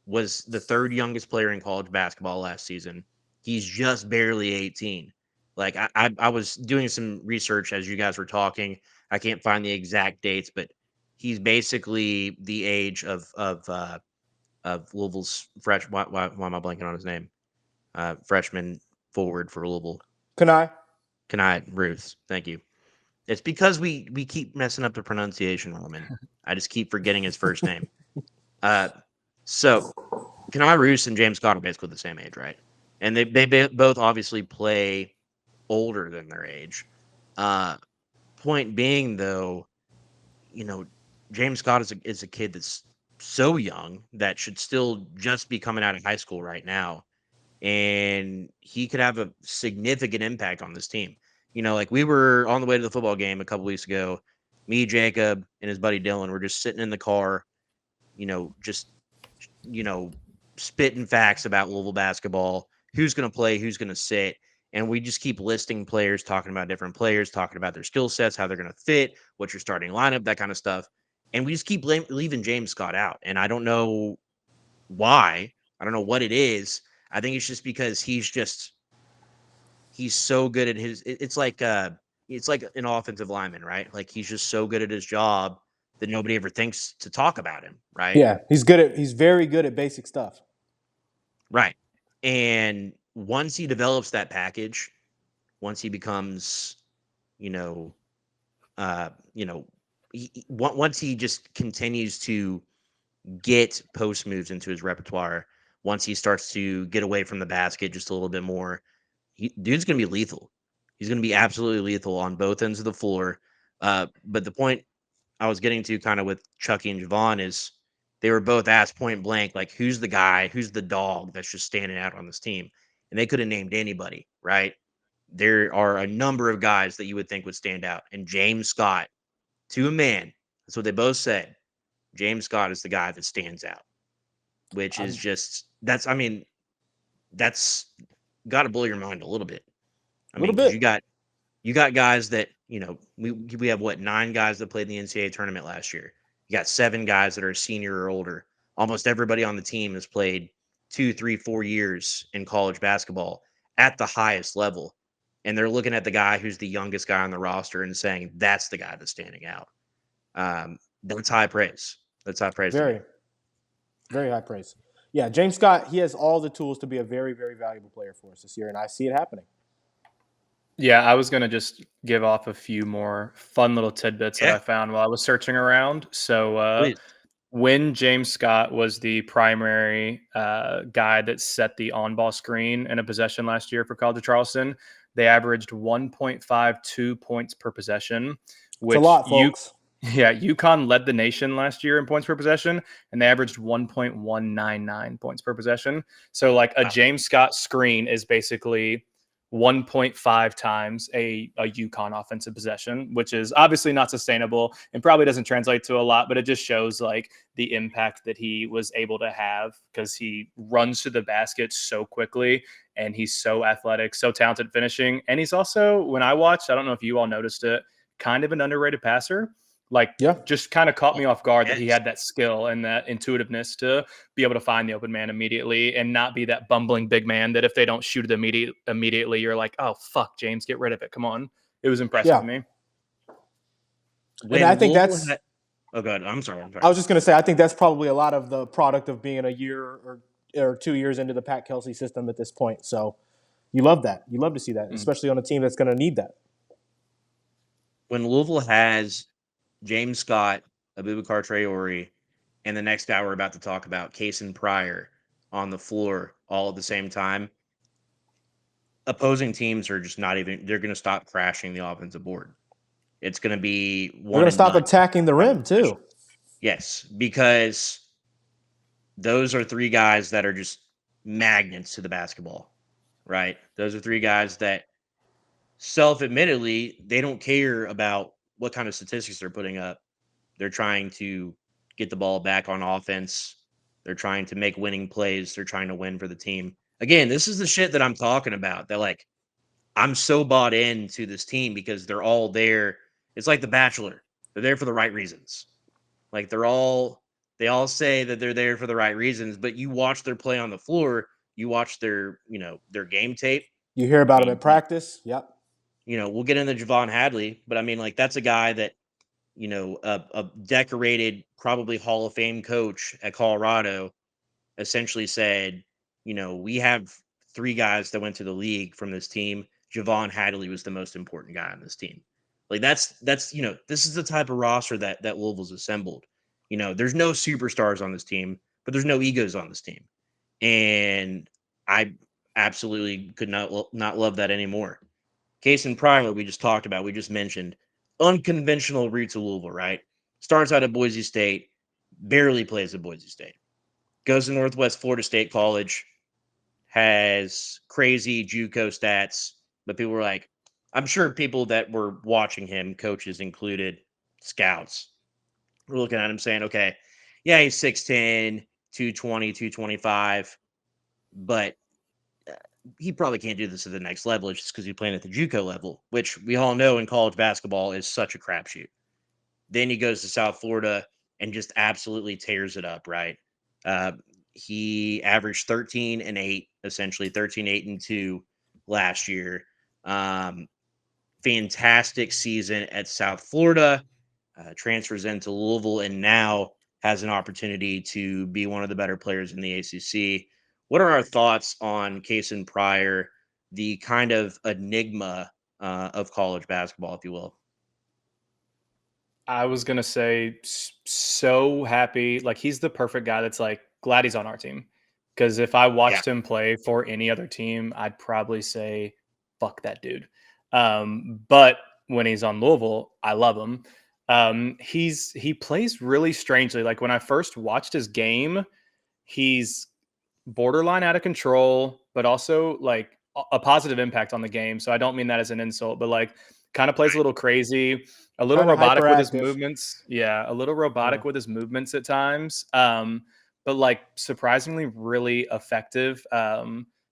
was the 3rd youngest player in college basketball last season. He's just barely 18. Like, I was doing some research as you guys were talking. I can't find the exact dates, but he's basically the age of Louisville's freshman. Why am I blanking on his name? Freshman forward for Louisville. Kanai Ruth. Thank you. It's because we keep messing up the pronunciation, Roman. I just keep forgetting his first name. So Kanai Roos and James Scott are basically the same age, right? And they both obviously play older than their age. Point being, though, James Scott is a kid that's so young that should still just be coming out of high school right now, and he could have a significant impact on this team. Like, we were on the way to the football game a couple weeks ago. Me, Jacob, and his buddy Dylan were just sitting in the car, spitting facts about Louisville basketball, who's going to play, who's going to sit. And we just keep listing players, talking about different players, talking about their skill sets, how they're going to fit, what's your starting lineup, that kind of stuff. And we just keep leaving James Scott out. And I don't know why. I don't know what it is. I think it's just because he's so good at his. It's like an offensive lineman, right? Like he's just so good at his job that nobody ever thinks to talk about him, right? Yeah, he's very good at basic stuff. Right. And once he develops that package, once he becomes, once he just continues to get post moves into his repertoire, once he starts to get away from the basket just a little bit more, dude's going to be lethal. He's going to be absolutely lethal on both ends of the floor. But the point I was getting to kind of with Chucky and Javon is they were both asked point blank, like, who's the guy, who's the dog that's just standing out on this team? And they could have named anybody, right? There are a number of guys that you would think would stand out. And James Scott, to a man, that's what they both said. James Scott is the guy that stands out, which is that's got to blow your mind a little bit. I mean, 'cause you got guys that, we have 9 guys that played in the NCAA tournament last year. You got 7 guys that are a senior or older. Almost everybody on the team has played 2, 3, 4 years in college basketball at the highest level. And they're looking at the guy who's the youngest guy on the roster and saying, that's the guy that's standing out. That's high praise. That's high praise. Very, very high praise. Yeah, James Scott, he has all the tools to be a very, very valuable player for us this year, and I see it happening. Yeah, I was going to just give off a few more fun little tidbits that I found while I was searching around. So when James Scott was the primary guy that set the on-ball screen in a possession last year for College of Charleston, they averaged 1.52 points per possession, which it's a lot, folks. UConn led the nation last year in points per possession, and they averaged 1.199 points per possession. So like a James Scott screen is basically 1.5 times a UConn offensive possession, which is obviously not sustainable and probably doesn't translate to a lot, but it just shows like the impact that he was able to have because he runs to the basket so quickly and he's so athletic, so talented finishing. And he's also, when I watched, I don't know if you all noticed it, kind of an underrated passer. Just kind of caught me off guard that he had that skill and that intuitiveness to be able to find the open man immediately and not be that bumbling big man that if they don't shoot it immediately, you're like, oh, fuck, James, get rid of it. Come on. It was impressive to me. And I think that's – oh, God, I'm sorry. I was just going to say, I think that's probably a lot of the product of being a year or 2 years into the Pat Kelsey system at this point. So you love that. You love to see that, especially on a team that's going to need that. When Louisville has James Scott, Abubakar Traore, and the next guy we're about to talk about, KaSean Pryor, on the floor all at the same time, opposing teams are just not even – they're going to stop crashing the offensive board. It's going to be one. They're going to stop attacking the rim, too. Yes, because those are 3 guys that are just magnets to the basketball, right? Those are 3 guys that self-admittedly, they don't care about what kind of statistics they're putting up. They're trying to get the ball back on offense. They're trying to make winning plays. They're trying to win for the team. Again, this is the shit that I'm talking about. That like, I'm so bought into this team because they're all there. It's like The Bachelor. They're there for the right reasons. Like they all say that they're there for the right reasons, but you watch their play on the floor, you watch their game tape. You hear about them at practice. Yep. We'll get into Javon Hadley, but I mean, like, that's a guy that, a decorated, probably Hall of Fame coach at Colorado essentially said, we have 3 guys that went to the league from this team. Javon Hadley was the most important guy on this team. Like that's, this is the type of roster that Louisville's assembled. There's no superstars on this team, but there's no egos on this team. And I absolutely could not love that anymore. KaSean Pryor, we just talked about, we just mentioned, unconventional route to Louisville, right? Starts out at Boise State, barely plays at Boise State. Goes to Northwest Florida State College, has crazy JUCO stats, but people were like, I'm sure people that were watching him, coaches included, scouts, were looking at him saying, okay, yeah, he's 6'10", 220, 225, but he probably can't do this at the next level. It's just because he's playing at the JUCO level, which we all know in college basketball is such a crapshoot. Then he goes to South Florida and just absolutely tears it up, right? He averaged 13 and 8, essentially 13, 8 and 2 last year. Fantastic season at South Florida, transfers into Louisville, and now has an opportunity to be one of the better players in the ACC. What are our thoughts on KaSean Pryor, the kind of enigma of college basketball, if you will? I was gonna say so happy. Like he's the perfect guy that's like glad he's on our team. Because if I watched him play for any other team, I'd probably say fuck that dude. But when he's on Louisville, I love him. He plays really strangely. Like when I first watched his game, he's borderline out of control, but also like a positive impact on the game. So I don't mean that as an insult, but like kind of plays a little crazy, a little Kinda robotic with his hyperactive. movements. Yeah, a little robotic Yeah. with his movements at times. But like surprisingly really effective.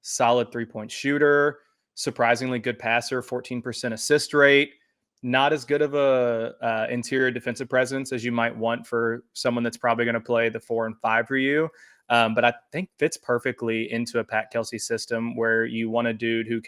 Solid 3-point shooter, surprisingly good passer, 14% assist rate. Not as good of a interior defensive presence as you might want for someone that's probably going to play the 4 and 5 for you. But I think fits perfectly into a Pat Kelsey system where you want a dude who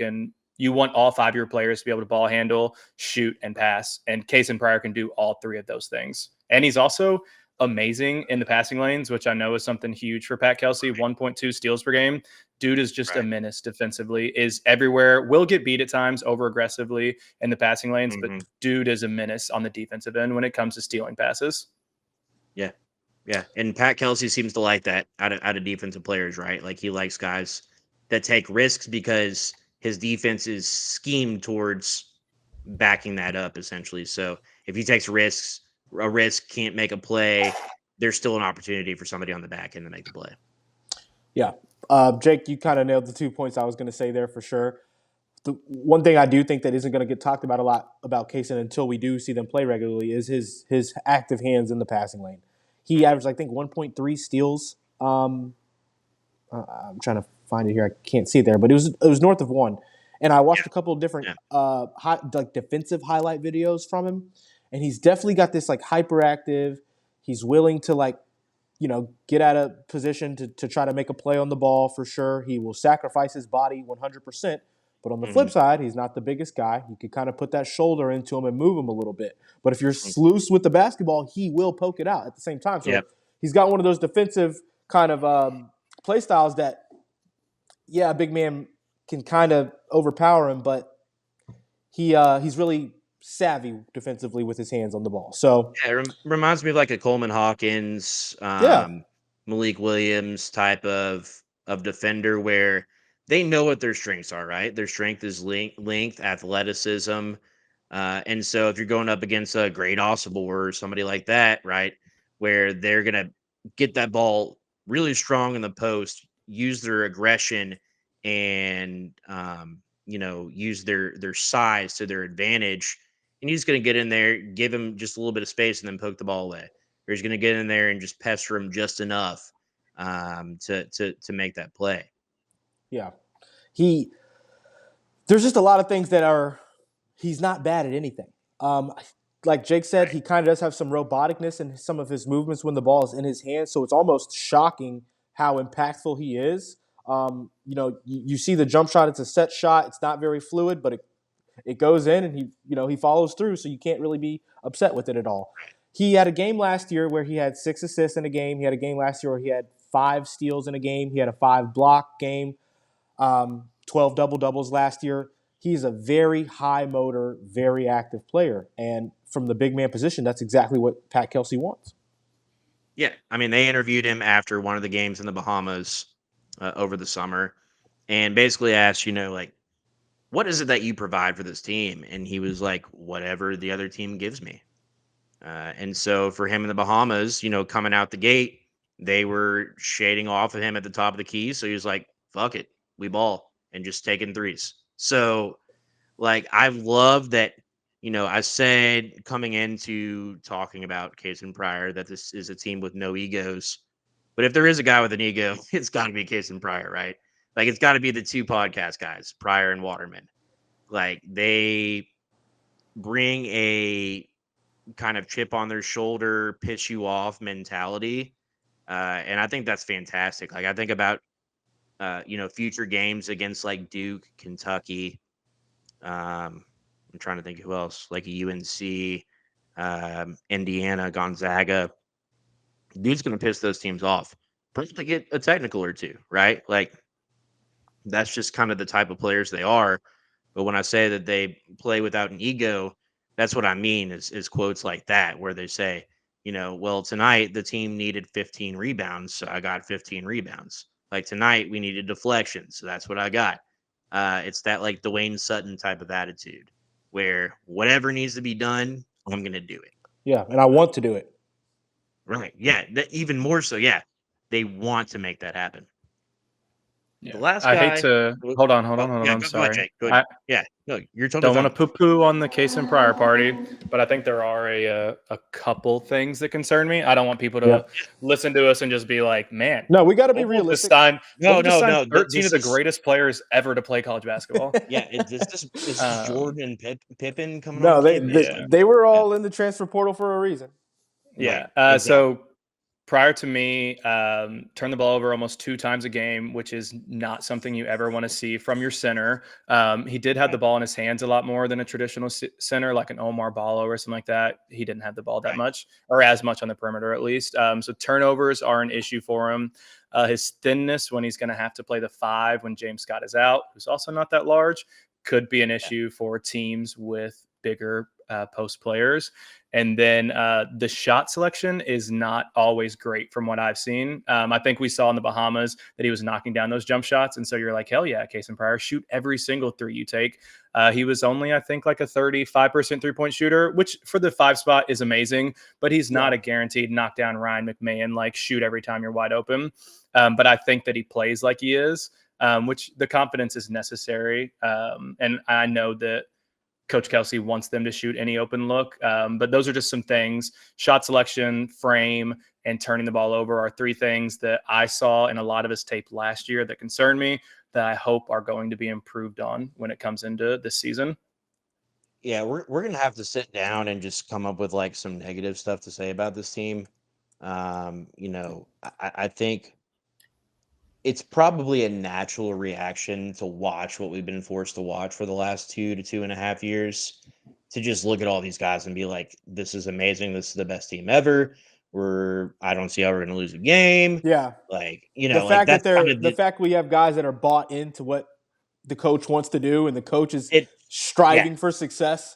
you want all 5 of your players to be able to ball handle, shoot, and pass. And KaSean Pryor can do all 3 of those things. And he's also amazing in the passing lanes, which I know is something huge for Pat Kelsey. 1.2 steals per game. Dude is just a menace defensively, is everywhere, will get beat at times over aggressively in the passing lanes, but dude is a menace on the defensive end when it comes to stealing passes. Yeah. Yeah. And Pat Kelsey seems to like that out of defensive players, right? Like he likes guys that take risks because his defense is schemed towards backing that up essentially. So if he takes risks, a risk can't make a play, there's still an opportunity for somebody on the back end to make the play. Yeah. Jake, you kind of nailed the 2 points I was going to say there for sure. The one thing I do think that isn't going to get talked about a lot about KaSean until we do see them play regularly is his active hands in the passing lane. He averaged, I think, 1.3 steals. I'm trying to find it here. I can't see it there, but it was north of 1. And I watched a couple of different like defensive highlight videos from him, and he's definitely got this like hyperactive. He's willing to like, get out of position to try to make a play on the ball for sure. He will sacrifice his body 100%. But on the flip side, he's not the biggest guy. You could kind of put that shoulder into him and move him a little bit. But if you're loose with the basketball, he will poke it out at the same time. So he's got one of those defensive kind of play styles that, a big man can kind of overpower him, but he's really savvy defensively with his hands on the ball. So it reminds me of like a Coleman Hawkins, Malik Williams type of defender where they know what their strengths are, right? Their strength is length, athleticism. And so if you're going up against a great Osibor or somebody like that, right, where they're going to get that ball really strong in the post, use their aggression and, use their size to their advantage. And he's going to get in there, give him just a little bit of space, and then poke the ball away. Or he's going to get in there and just pester him just enough to make that play. Yeah, there's just a lot of things that he's not bad at anything. Like Jake said, he kind of does have some roboticness in some of his movements when the ball is in his hands. So it's almost shocking how impactful he is. You see the jump shot; it's a set shot. It's not very fluid, but it goes in, and he follows through. So you can't really be upset with it at all. He had a game last year where he had 6 assists in a game. He had a game last year where he had 5 steals in a game. He had a 5 block game. 12 double-doubles last year. He's a very high motor, very active player. And from the big man position, that's exactly what Pat Kelsey wants. Yeah. I mean, they interviewed him after one of the games in the Bahamas over the summer and basically asked, what is it that you provide for this team? And he was like, whatever the other team gives me. And so for him in the Bahamas, coming out the gate, they were shading off of him at the top of the key. So he was like, fuck it. We ball and just taking threes. So I love that, I said coming into talking about KaSean Pryor that this is a team with no egos, but if there is a guy with an ego, it's got to be KaSean Pryor, right? Like, it's got to be the two podcast guys, Pryor and Waterman. Like, they bring a kind of chip on their shoulder, piss you off mentality. And I think that's fantastic. Like, I think about, future games against like Duke, Kentucky. I'm trying to think who else, like UNC, Indiana, Gonzaga. Dude's going to piss those teams off. Probably get a technical or two, right? Like, that's just kind of the type of players they are. But when I say that they play without an ego, that's what I mean is quotes like that, where they say, well, tonight the team needed 15 rebounds, so I got 15 rebounds. Like, tonight we needed deflections, so that's what I got. It's that like Dwayne Sutton type of attitude where whatever needs to be done, I'm going to do it. Yeah, and I want to do it. Right. Yeah. Even more so. Yeah. They want to make that happen. Yeah. The last I guy. hate to hold on. Yeah, I'm go sorry. ahead, Jake. Go ahead. Yeah. No, you're totally Don't fine. want to poo-poo on the KaSean Pryor party, but I think there are a couple things that concern me. I don't want people to listen to us and just be like, "Man, No, we got to be we'll just realistic." sign, No. 13 of the greatest players ever to play college basketball." Yeah. Is this Jordan and Pippen coming No, on? they were all in the transfer portal for a reason. Yeah. Right, exactly. So Pryor to me, turned the ball over almost 2 times a game, which is not something you ever want to see from your center. He did have the ball in his hands a lot more than a traditional center, like an Omar Ballo or something like that. He didn't have the ball that much, or as much on the perimeter at least. So turnovers are an issue for him. His thinness when he's going to have to play the 5 when James Scott is out, who's also not that large, could be an issue for teams with bigger post players. And then the shot selection is not always great from what I've seen. I think we saw in the Bahamas that he was knocking down those jump shots. And so you're like, hell yeah, KaSean Pryor, shoot every single 3 you take. He was only, I think, like a 35% three-point shooter, which for the 5 spot is amazing, but he's not a guaranteed knockdown Ryan McMahon, like shoot every time you're wide open. But I think that he plays like he is, which the confidence is necessary. And I know that Coach Kelsey wants them to shoot any open look. But those are just some things. Shot selection, frame, and turning the ball over are 3 things that I saw in a lot of his tape last year that concern me, that I hope are going to be improved on when it comes into this season. Yeah, we're going to have to sit down and just come up with like some negative stuff to say about this team. I think it's probably a natural reaction to watch what we've been forced to watch for the last 2 to 2.5 years, to just look at all these guys and be like, this is amazing. This is the best team ever. I don't see how we're going to lose a game. Yeah. Like, the fact that the fact we have guys that are bought into what the coach wants to do and the coach is striving for success.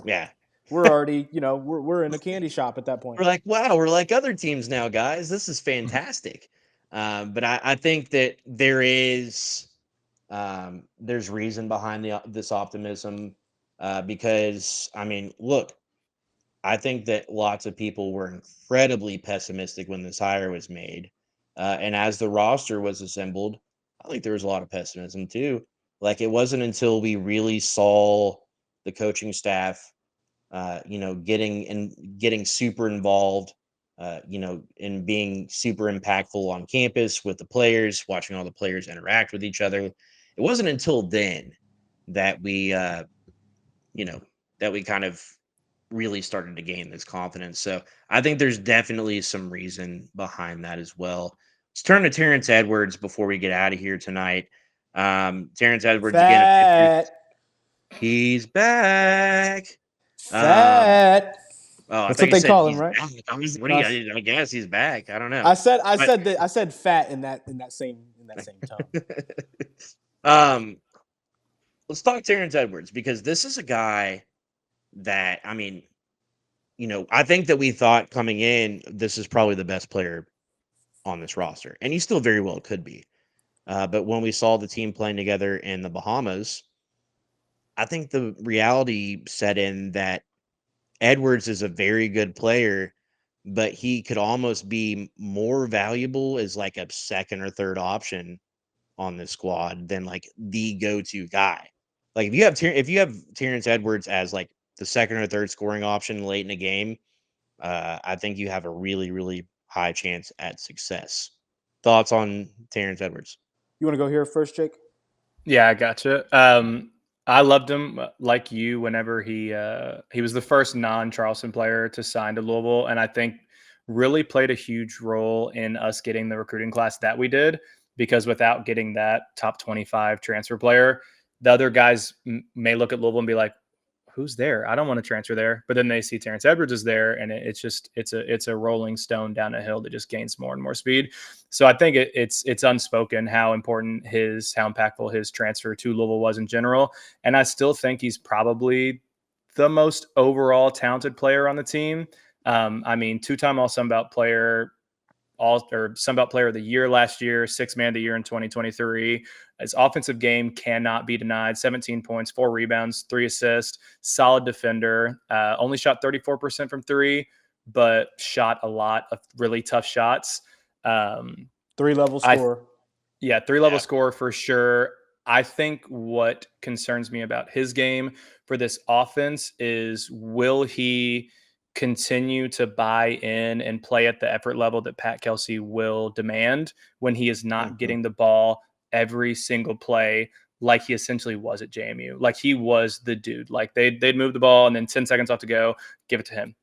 Yeah. We're already, we're in a candy shop at that point. We're like, wow, we're like other teams now, guys. This is fantastic. But I think that there's reason behind this optimism, because, I mean, look, I think that lots of people were incredibly pessimistic when this hire was made. And as the roster was assembled, I think there was a lot of pessimism too. Like, it wasn't until we really saw the coaching staff, getting super involved, and being super impactful on campus with the players, watching all the players interact with each other. It wasn't until then that we kind of really started to gain this confidence. So I think there's definitely some reason behind that as well. Let's turn to Terrence Edwards before we get out of here tonight. Terrence Edwards Fatt. again. He's back. Fatt. That's what they call him, right? I guess he's back. I don't know. I said fat in that same tone. Let's talk Terrence Edwards, because this is a guy that, I mean, I think that we thought coming in, this is probably the best player on this roster, and he still very well could be. But when we saw the team playing together in the Bahamas, I think the reality set in that Edwards is a very good player, but he could almost be more valuable as like a second or third option on this squad than like the go-to guy. Like, if you have Terrence Edwards as like the second or third scoring option late in a game, I think you have a really, really high chance at success. Thoughts on Terrence Edwards? You want to go here first, Jake? Yeah, I gotcha. I loved him like you whenever he was the first non-Charleston player to sign to Louisville, and I think really played a huge role in us getting the recruiting class that we did, because without getting that top 25 transfer player, the other guys may look at Louisville and be like, who's there? I don't want to transfer there. But then they see Terrence Edwards is there, and it's a rolling stone down a hill that just gains more and more speed. So I think it's unspoken how important how impactful his transfer to Louisville was in general. And I still think he's probably the most overall talented player on the team. I mean, two-time All Sun Belt player, Sun Belt Player of the Year last year, Sixth Man of the Year in 2023. His offensive game cannot be denied. 17 points, 4 rebounds, 3 assists, solid defender. Only shot 34% from 3, but shot a lot of really tough shots. 3-level scorer. 3-level scorer for sure. I think what concerns me about his game for this offense is, will he continue to buy in and play at the effort level that Pat Kelsey will demand when he is not getting the ball every single play like he essentially was at JMU? Like, he was the dude. Like, they'd move the ball and then 10 seconds off to go, give it to him,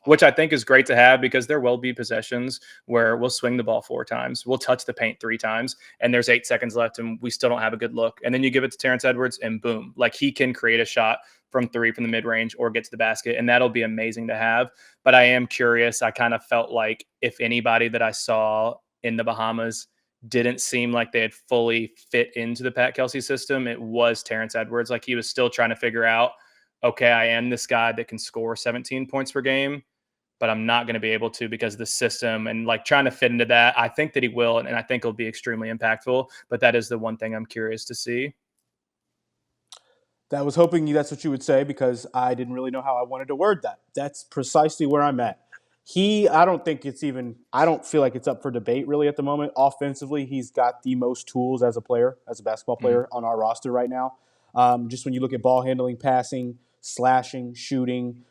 which I think is great to have, because there will be possessions where we'll swing the ball 4 times, we'll touch the paint 3 times, and there's 8 seconds left and we still don't have a good look. And then you give it to Terrence Edwards and boom, like, he can create a shot from 3 from the mid-range or get to the basket, and that'll be amazing to have. But I am curious. I kind of felt like if anybody that I saw in the Bahamas didn't seem like they had fully fit into the Pat Kelsey system, it was Terrence Edwards. Like, he was still trying to figure out, okay, I am this guy that can score 17 points per game, but I'm not going to be able to because of the system, and like trying to fit into that. I think that he will, and I think he'll be extremely impactful, but that is the one thing I'm curious to see. That was hoping that's what you would say, because I didn't really know how I wanted to word that. That's precisely where I'm at. I don't feel like it's up for debate really at the moment. Offensively, he's got the most tools as a player, as a basketball player on our roster right now. Just when you look at ball handling, passing, slashing, shooting,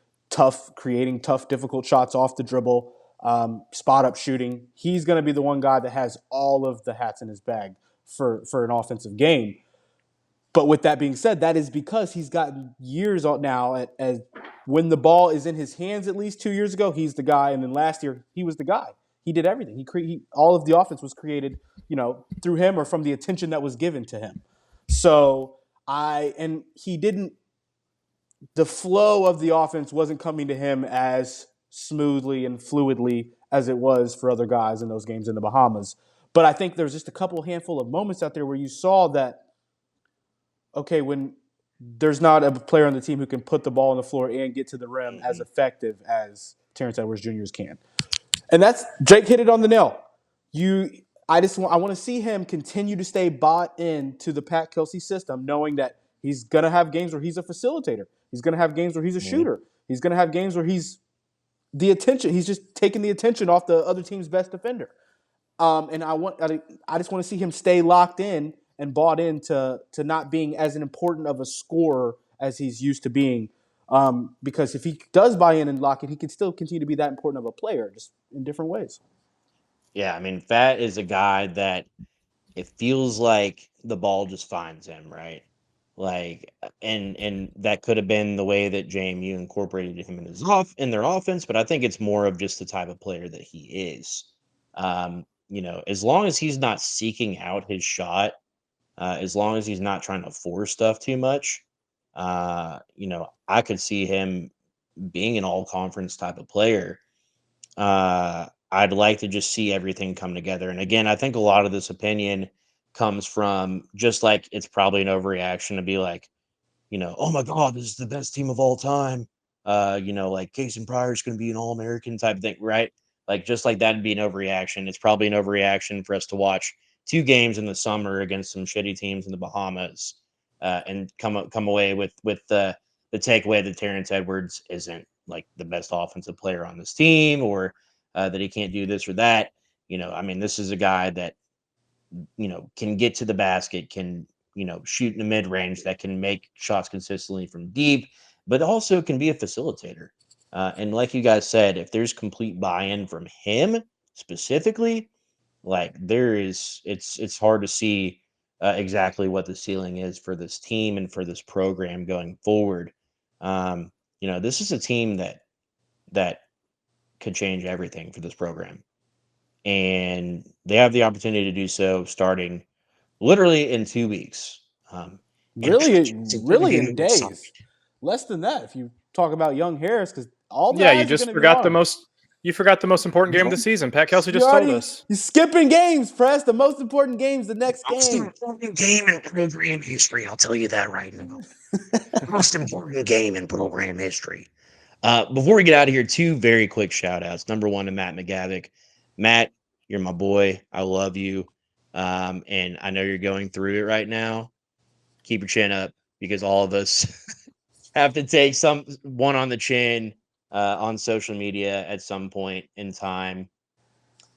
creating tough, difficult shots off the dribble, spot up shooting, he's going to be the one guy that has all of the hats in his bag for an offensive game. But with that being said, that is because he's gotten years now as when the ball is in his hands. At least 2 years ago, he's the guy, and then last year he was the guy. He did everything. All of the offense was created, through him or from the attention that was given to him. So the flow of the offense wasn't coming to him as smoothly and fluidly as it was for other guys in those games in the Bahamas. But I think there's just a handful of moments out there where you saw that, okay, when there's not a player on the team who can put the ball on the floor and get to the rim as effective as Terrence Edwards Jr.'s can. And Jake hit it on the nail. I want to see him continue to stay bought into the Pat Kelsey system, knowing that he's going to have games where he's a facilitator. He's going to have games where he's a shooter. He's going to have games where he's just taking the attention off the other team's best defender. And I just want to see him stay locked in and bought into not being as important of a scorer as he's used to being. Because if he does buy in and lock it, he can still continue to be that important of a player, just in different ways. Yeah, I mean, Fatt is a guy that it feels like the ball just finds him, right? Like, and that could have been the way that JMU incorporated him in their offense, but I think it's more of just the type of player that he is. As long as he's not seeking out his shot, as long as he's not trying to force stuff too much, I could see him being an all-conference type of player. I'd like to just see everything come together. And again, I think a lot of this opinion comes from just like it's probably an overreaction to be like, oh my God, this is the best team of all time. Like KaSean Pryor is going to be an All-American type of thing, right? Like just like that'd be an overreaction. It's probably an overreaction for us to watch 2 games in the summer against some shitty teams in the Bahamas and come away with the takeaway that Terrence Edwards isn't like the best offensive player on this team, or that he can't do this or that. This is a guy that, can get to the basket, can, shoot in the mid-range, that can make shots consistently from deep, but also can be a facilitator. And like you guys said, if there's complete buy-in from him specifically, Like it's hard to see exactly what the ceiling is for this team and for this program going forward. This is a team that could change everything for this program, and they have the opportunity to do so starting literally in 2 weeks. Really in days. Less than that if you talk about young Harris, because all the Yeah, you eyes are just going to be forgot on the him. most. You forgot the most important game of the season. Pat Kelsey just told us. You're skipping games, Press. The most important game's the next game. Most important game in program history. I'll tell you that right now. Most important game in program history. Before we get out of here, 2 very quick shout outs. Number 1 to Matt McGavick. Matt, you're my boy. I love you. And I know you're going through it right now. Keep your chin up, because all of us have to take one on the chin on social media at some point in time.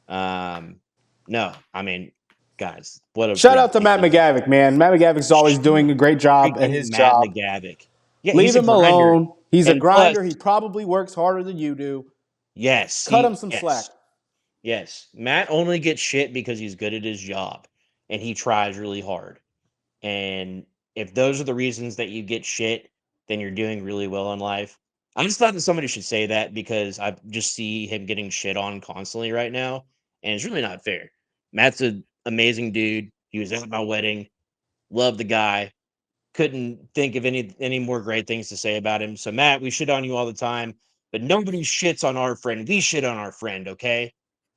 No, I mean, guys, what a Shout out to Matt McGavick, man. Matt McGavick's always doing a great job at his Matt job. McGavick. Yeah, Leave him alone. He's a And grinder. plus- He probably works harder than you do. Yes. Cut him some slack. Yes. Matt only gets shit because he's good at his job and he tries really hard. And if those are the reasons that you get shit, then you're doing really well in life. I just thought that somebody should say that, because I just see him getting shit on constantly right now, and it's really not fair. Matt's an amazing dude. He was at my wedding. Love the guy. Couldn't think of any more great things to say about him. So Matt, we shit on you all the time, but nobody shits on our friend. We shit on our friend, okay?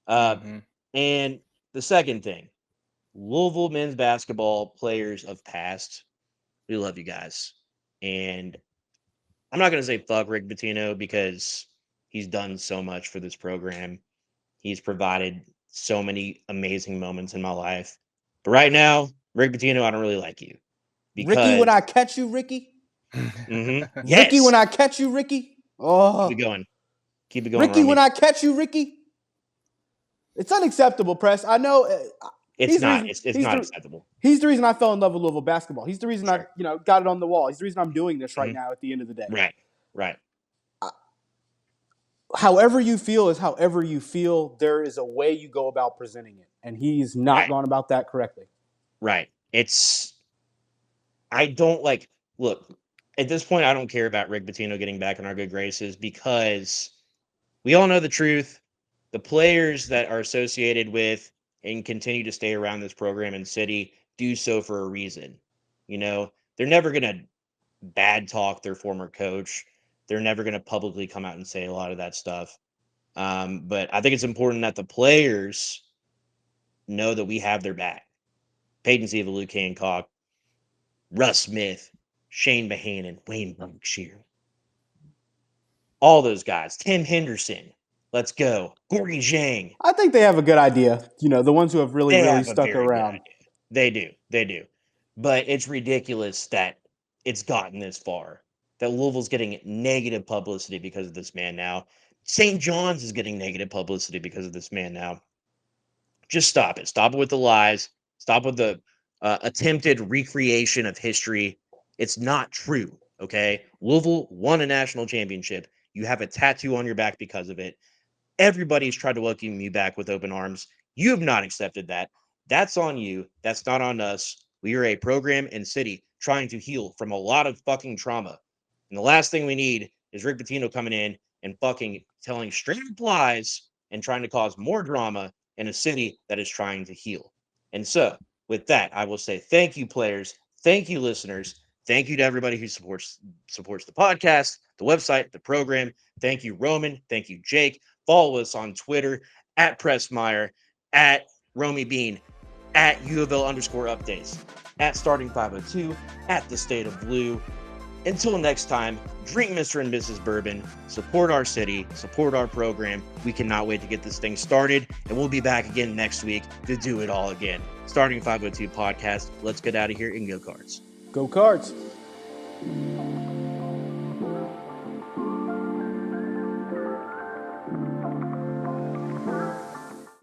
And the second thing, Louisville men's basketball players of past, we love you guys. And I'm not going to say fuck Rick Pitino, because he's done so much for this program. He's provided so many amazing moments in my life. But right now, Rick Pitino, I don't really like you. Because, Ricky, when I catch you, Ricky. Yes. Ricky, when I catch you, Ricky. Oh, Keep it going. Keep it going, Ricky, Romy. when I catch you, Ricky. It's unacceptable, Press. I know. It's not acceptable. He's the reason I fell in love with Louisville basketball. He's the reason I got it on the wall. He's the reason I'm doing this right now at the end of the day. Right. However you feel is however you feel. There is a way you go about presenting it, and he's not gone about that correctly. Right. I don't look, at this point, I don't care about Rick Pitino getting back in our good graces, because we all know the truth. The players that are associated with and continue to stay around this program and city do so for a reason. They're never going to bad talk their former coach. They're never going to publicly come out and say a lot of that stuff. But I think it's important that the players know that we have their back. Peyton Siva, Luke Hancock, Russ Smith, Shane Mahanan, Wayne Berkshire. All those guys. Tim Henderson. Let's go. Gordy Zhang. I think they have a good idea. The ones who have really stuck around. They do. But it's ridiculous that it's gotten this far. That Louisville's getting negative publicity because of this man now. St. John's is getting negative publicity because of this man now. Just stop it. Stop it with the lies. Stop with the attempted recreation of history. It's not true, okay? Louisville won a national championship. You have a tattoo on your back because of it. Everybody's tried to welcome you back with open arms. You have not accepted that. That's on you. That's not on us. We are a program and city trying to heal from a lot of fucking trauma. And the last thing we need is Rick Pitino coming in and fucking telling straight up lies and trying to cause more drama in a city that is trying to heal. And so, with that, I will say thank you, players. Thank you, listeners. Thank you to everybody who supports the podcast, the website, the program. Thank you, Roman. Thank you, Jake. Follow us on Twitter at Presley Meyer, at Romy Bean, at UofL_updates, at Starting 502, at the State of Blue. Until next time, drink Mr. and Mrs. Bourbon, support our city, support our program. We cannot wait to get this thing started, and we'll be back again next week to do it all again. Starting 502 podcast. Let's get out of here and go Cards. Go Cards.